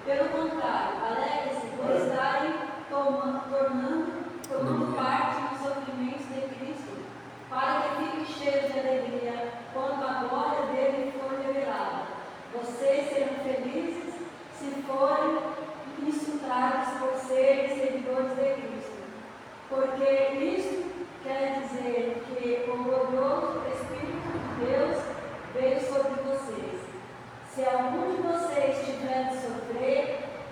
Pelo contrário, alegrem-se por estarem tomando parte nos sofrimentos de Cristo, para que fiquem cheios de alegria quando a glória dele for revelada. Vocês serão felizes se forem insultados por serem seguidores de Cristo, porque isto quer dizer que o glorioso Espírito de Deus veio sobre vocês. Se algum de vocês tiver de sofrer,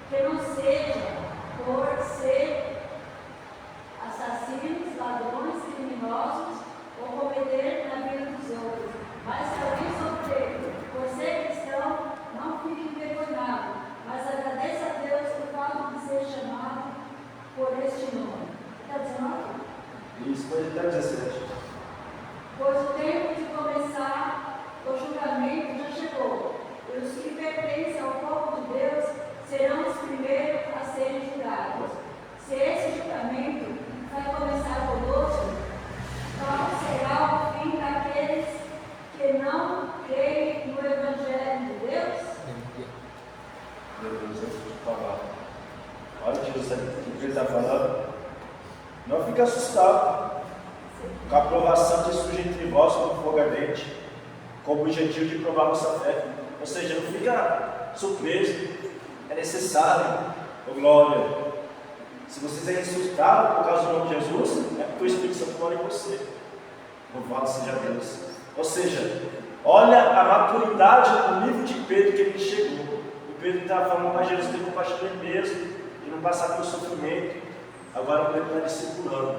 que não seja por ser assassinos, ladrões, criminosos ou cometer na vida dos outros, mas se alguém sofrer por ser cristão, não fique envergonhado, mas agradeça a Deus por fato de ser chamado por este nome. Está dizendo aqui? Isso, pode até 17. Pois o tempo de começar o julgamento já chegou, e os que pertencem ao povo de Deus serão os primeiros a serem julgados. Se esse julgamento vai começar conosco, qual será o fim daqueles que não creem no Evangelho de Deus? Meu Deus, eu vou te falar. Olha o que ele está falando. Não fique assustado com a provação que surge entre vós como fogo ardente, com o objetivo de provar nossa fé. Ou seja, não fica surpreso. É necessário, glória. Se você é ressuscitado por causa do nome de Jesus, é porque o Espírito Santo mora em você. Louvado seja Deus. Ou seja, olha a maturidade do nível de Pedro que ele chegou. O Pedro estava falando para Jesus ter compaixão dele mesmo, de não passar pelo sofrimento. Agora o Pedro está discipulando.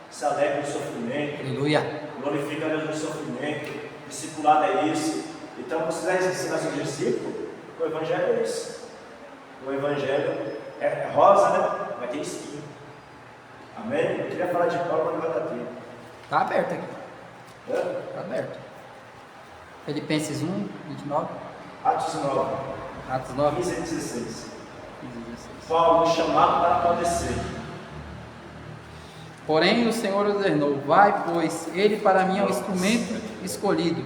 Se alegra no sofrimento. Aleluia. Glorifica a Deus no sofrimento. Discipulado é isso. Então você vai ensinar seu discípulo. O Evangelho é isso. O Evangelho é rosa, né? Vai ter espinho. Amém? Eu queria falar de Paulo, mas não vai dar tempo. Está aberto aqui. É? Está aberto. Filipenses 1, 29. Atos 9, Atos 9, 15 e 16. 15 e 16. Paulo chamado para padecer. Porém o Senhor ordenou: vai, pois ele para mim é um instrumento escolhido,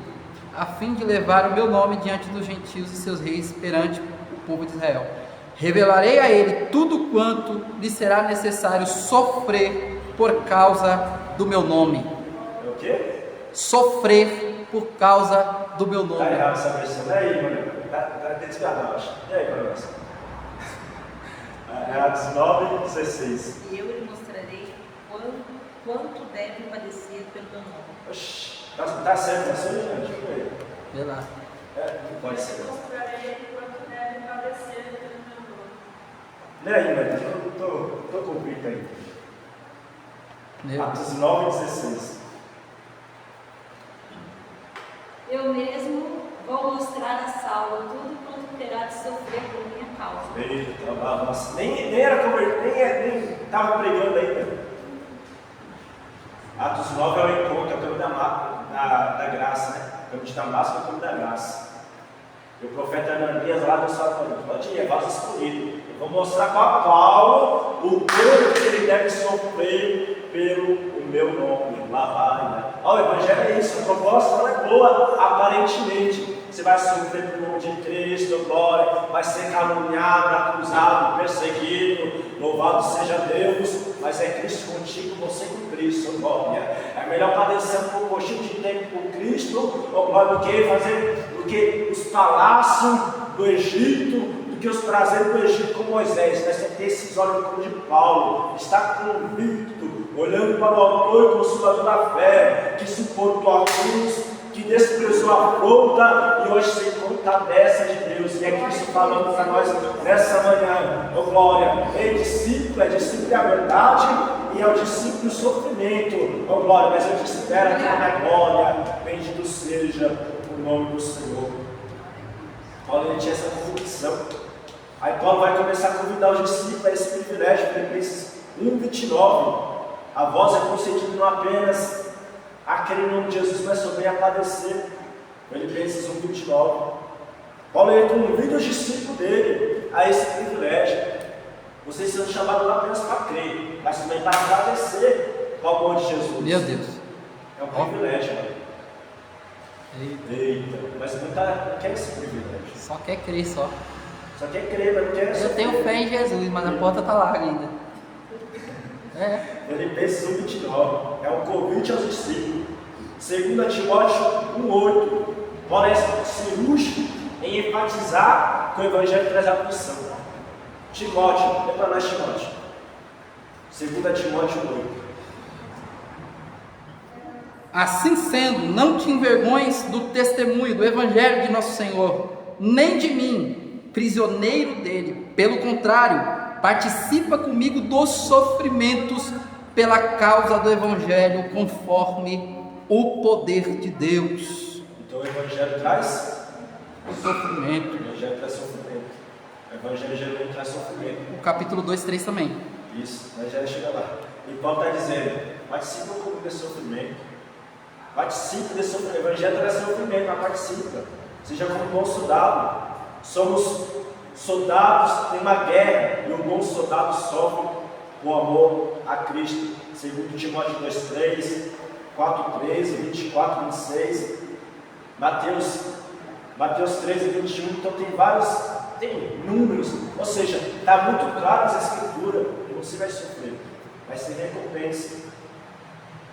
a fim de levar o meu nome diante dos gentios e seus reis perante o povo de Israel. Revelarei a ele tudo quanto lhe será necessário sofrer por causa do meu nome. É o quê? Sofrer por causa do meu Está nome. errado essa versão. E aí, mano? Está desviado, eu acho. E aí, Coronel? É Atos 9:16. E eu lhe mostrarei quanto deve padecer pelo meu nome. Oxi, tá certo essa aí, gente? Deixa eu ver. Vê lá. Não pode ser. Mostrarei quanto deve padecer pelo meu nome. Lê aí, mas eu tô convicto aí. Meu Deus. Atos 9:16. Eu mesmo vou mostrar a Saulo tudo quanto terá de sofrer por minha causa. Eita, nossa, nem era convertido, nem estava pregando ainda. Atos 9 é o encontro, é o caminho da graça, né? O caminho de Damasco é o caminho da graça. E o profeta Ananias lá do Salvador, pode ir, é vaso escolhido. Eu vou mostrar para Paulo o quanto que ele deve sofrer pelo o meu nome. Lá vai, né? Ó, o evangelho é isso, a proposta não é boa, aparentemente. Você vai sofrer pelo nome de Cristo, glória, vai ser caluniado, acusado, perseguido, louvado seja Deus, mas é Cristo contigo, você com Cristo, glória. É melhor padecer um pouquinho de tempo com Cristo, glória, do que os palácios do Egito, do que os prazeres do Egito com Moisés. Mas você ter esses olhos como de Paulo, está convicto, olhando para o autor e consumador da fé, que suportou a cruz, que desprezou a afronta e hoje se compadece de Deus. E é Cristo falando para nós nessa manhã. Oh glória, é discípulo é a verdade e é o discípulo o sofrimento. Oh glória, mas eu te espero aqui na glória. Bendito seja o nome do Senhor. Paulo tinha essa convicção. Aí Paulo vai começar a convidar os discípulos a esse privilégio. Filipenses 1:29. A voz é concedida não apenas aquele nome de Jesus, mas também a padecer. Filipenses 1:29. Paulo convida os discípulos dele a esse privilégio. Vocês são chamados não apenas para crer, mas também para padecer o amor de Jesus. Meu Deus. É um privilégio, mano. Eita, mas não quer esse privilégio. Só quer crer só. Só quer crer, mas não quer Eu tenho fé em Jesus, mas a porta está larga ainda. Filipenses 1:29 é um convite aos discípulos. 2 Timóteo 1:8. Paulo é cirúrgico em enfatizar que o Evangelho traz a aflição. Timóteo, lê para nós Timóteo. 2 Timóteo 1:8. Assim sendo, não te envergonhes do testemunho do Evangelho de nosso Senhor, nem de mim, prisioneiro dele. Pelo contrário, participa comigo dos sofrimentos pela causa do Evangelho, conforme o poder de Deus. Então o Evangelho traz Sofrimento. O Evangelho traz sofrimento. O Evangelho geralmente traz sofrimento. O capítulo 2, 3 também. Isso, o Evangelho chega lá. E Paulo está dizendo: participa comigo desse sofrimento. Participe desse sofrimento. O Evangelho traz sofrimento, mas participa. Seja como um bom soldado. Somos soldados em uma guerra, e um bom soldado sofre com amor a Cristo. Segundo Timóteo 2:3, 4:13, 24, 26, Mateus 13, 21. Então tem números, ou seja, está muito claro essa escritura, que você vai sofrer, vai ser recompensa.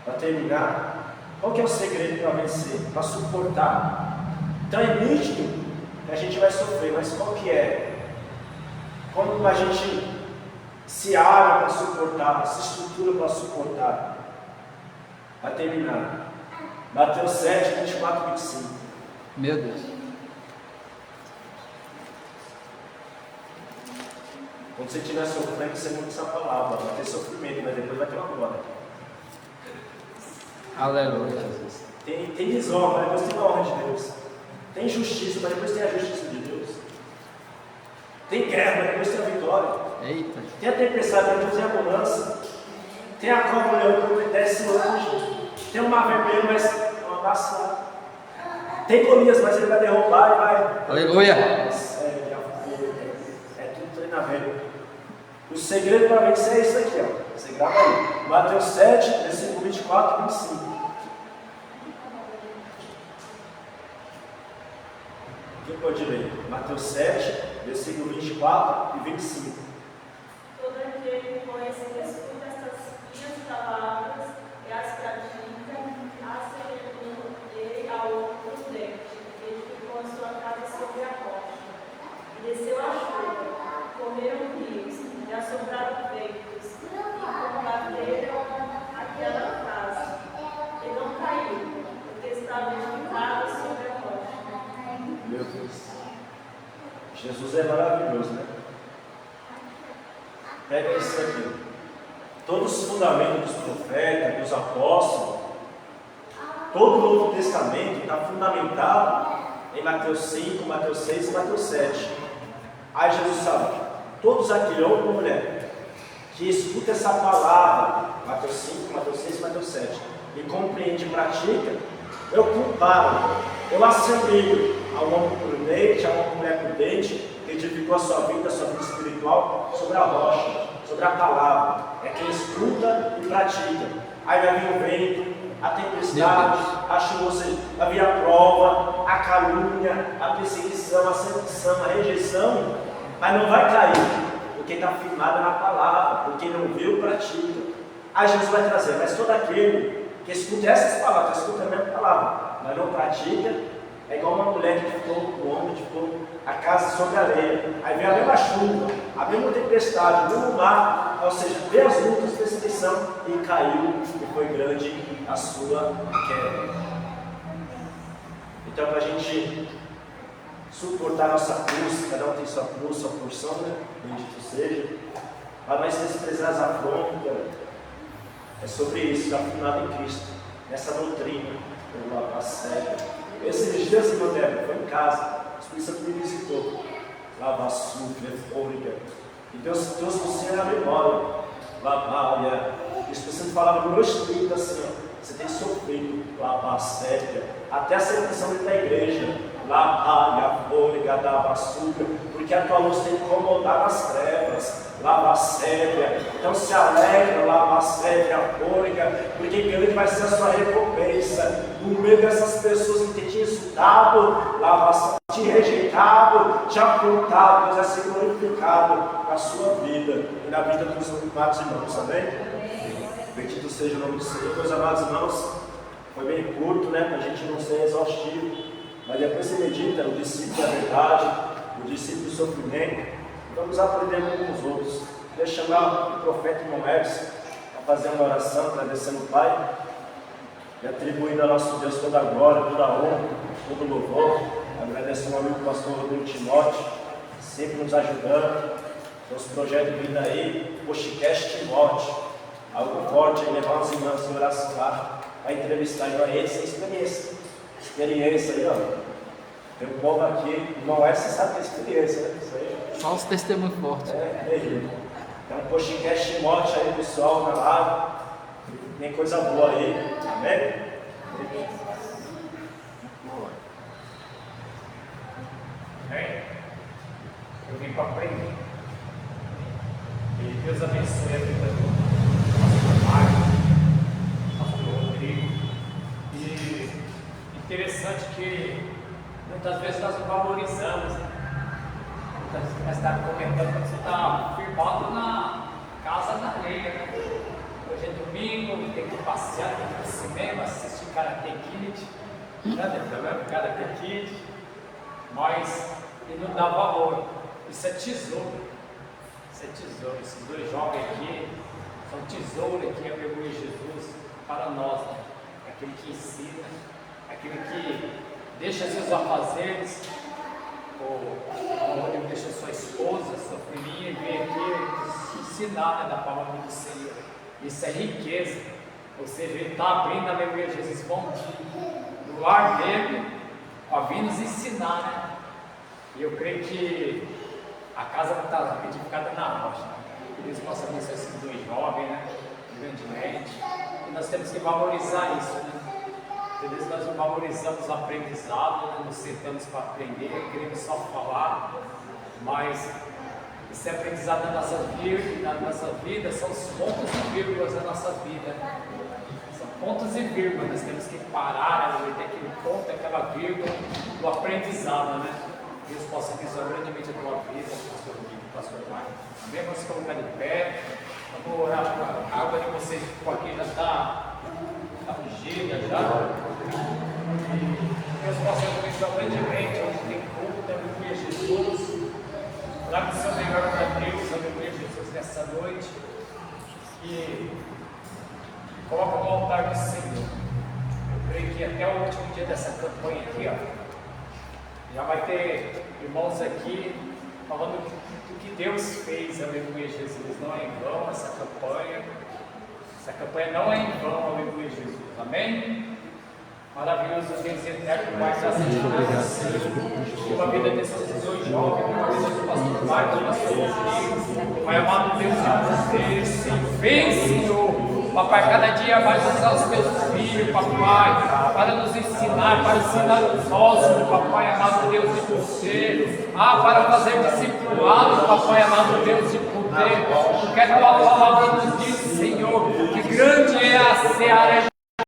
Para terminar, qual que é o segredo para vencer? Para suportar. Então é nítido que a gente vai sofrer, mas qual que é? Como a gente se arma para suportar, se estrutura para suportar? Para terminar, Mateus 7, 24, 25. Meu Deus. Quando você estiver sofrendo, você não essa palavra, vai ter sofrimento, mas depois vai ter uma glória. Aleluia. Tem desonra, mas depois tem a honra de Deus. Tem justiça, mas depois tem a justiça de Deus. Tem guerra, mas depois tem a vitória. Eita. Tem a tempestade, mas depois tem a bonança. Tem a cobra leão, que desce o anjo. Tem o mar vermelho, mas é uma maçã. Tem Golias, mas ele vai derrubar e vai. Aleluia. É tudo treinamento. O segredo para vencer é isso aqui, ó. Você grava aí. Mateus 7, versículo 24 e 25. Quem pode ler? Mateus 7, versículo 24 e 25. Todo aquele, pois, que escuta estas minhas palavras e as pratica, assemelhou-lhe a outro prudente, que edificou a sua casa sobre a rocha. E desceu a chuva, correram rios, e Jesus é maravilhoso, né? Pega isso aqui. Todos os fundamentos dos profetas, dos apóstolos, todo o Novo Testamento está fundamentado em Mateus 5, Mateus 6 e Mateus 7. Aí Jesus fala, todos aqui, homem ou mulher, que escuta essa palavra, Mateus 5, Mateus 6 e Mateus 7, e compreende e pratica, eu comparo, eu assemelho a um homem prudente, a uma mulher prudente, que edificou a sua vida espiritual sobre a rocha, sobre a palavra. É quem escuta e pratica. Aí vai vir o vento, a tempestade, a chuva, vai vir a prova, a calúnia, a perseguição, a sedução, a rejeição, mas não vai cair, porque está firmado na palavra, porque não viu, pratica. Aí Jesus vai trazer, mas todo aquele que escuta essas palavras, escuta a mesma palavra, mas não pratica, é igual uma mulher que ficou, um homem que ficou a casa sobre a areia. Aí vem a mesma chuva, a mesma tempestade, o mesmo mar, ou seja, vê as lutas, perseguição, e caiu, e foi grande a sua queda. Então, para a gente suportar nossa cruz, cada um tem sua cruz, sua porção, né? Bendito seja, para nós desprezar as afrontas, é sobre isso, está afirmado em Cristo, nessa doutrina, pelo lavar sério. Esses dias, meu Deus, foi em casa, o Espírito Santo me visitou, lavar sucre, fônica, e Deus você na memória, lavar, e o Espírito Santo falava no meu espírito assim, ó, você tem sofrido, lavar séria, até a celebração da igreja, lavar a fônica, dar açúcar, porque a tua luz tem que incomodar as trevas, lava a séria, então se alegra, lava a séria, a fônica, porque grande vai ser a sua recompensa, no meio dessas pessoas que te insultado, lava a séria, te rejeitado, te apontado, Deus vai ser glorificado na sua vida e na vida dos amados irmãos, amém? Bendito seja o nome do Senhor. Meus amados irmãos, foi bem curto, né, para a gente não ser exaustivo, mas depois você medita o discípulo da verdade, o discípulo do sofrimento. Vamos aprender uns com os outros. Deixa eu chamar o profeta Moés para fazer uma oração, agradecendo o Pai e atribuindo a nosso Deus toda a glória, toda a honra, todo o louvor. Agradeço ao amigo pastor Rodrigo Timóteo, sempre nos ajudando. Nosso projeto vindo aí, podcast Timóteo, algo forte aí, levar os irmãos em oração lá, a entrevistar aí, essa experiência aí, ó. Tem um povo aqui, não é, você sabe que é experiência, né? Isso aí. Só os testemunhos fortes. É terrível. Tem um podcast Timóteo aí, pessoal, na live. Tem coisa boa aí. Amém? Amém? Eu vim para aprender. E Deus abençoe a vida do pastor Mário, pastor Rodrigo. E interessante que muitas vezes nós valorizamos, né? Muitas vezes nós estamos comentando que você está firmado na casa da areia, né? Hoje é domingo, tem que passear, tem que ir para o cinema, assistir Karate Kid, né? Tem problema com Karate Kid, mas ele não dá valor. Isso é tesouro. Isso é tesouro. Esses dois jovens aqui são tesouro que apegou em Jesus para nós, né? Aquele que ensina, aquele que deixa seus afazeres, ou deixa sua esposa, sua filhinha, vir aqui ensinar, né, da palavra do Senhor. Isso é riqueza. Ou seja, ele está abrindo a aleluia Jesus bom dia, no lar dele, para vir nos ensinar, né? E eu creio que a casa não está edificada na rocha. Que Deus possa abençoar esses dois jovens, né? Grandemente. E nós temos que valorizar isso, né? Às vezes nós não valorizamos o aprendizado, né? Nos sentamos para aprender, queremos só falar, mas esse aprendizado na nossa vida são os pontos e vírgulas da nossa vida. São pontos e vírgulas, nós temos que parar, né? Ter aquele ponto, aquela vírgula do aprendizado, né? Deus possa abençoar grandemente a tua vida, pastor Rodrigo, pastor Mário. Amém? Vamos colocar de pé. Eu vou orar para a água de vocês, porque aqui já está ungida já. Deus possa abençoar grandemente onde tem culto, aleluia Jesus. Traga o seu melhor para Deus, aleluia Jesus, nessa noite. E coloca no altar do Senhor. Eu creio que até o último dia dessa campanha aqui, ó, já vai ter irmãos aqui falando do que Deus fez, aleluia, Jesus. Não é em vão essa campanha. Essa campanha não é em vão, aleluia, Jesus. Amém? Maravilhoso Deus eterno, Pai, graças a Deus. Uma vida desses dois jovens, uma vida do pastor Marcos, do pastor Rodrigo. Pai amado Deus de poder, Senhor. Vem, Senhor. Papai, cada dia mais usar os teus filhos, papai, para nos ensinar, para ensinar os nossos, papai amado Deus de poder. Para fazer discipulado, papai amado Deus de poder. Porque a tua palavra nos diz, Senhor, que grande é a seara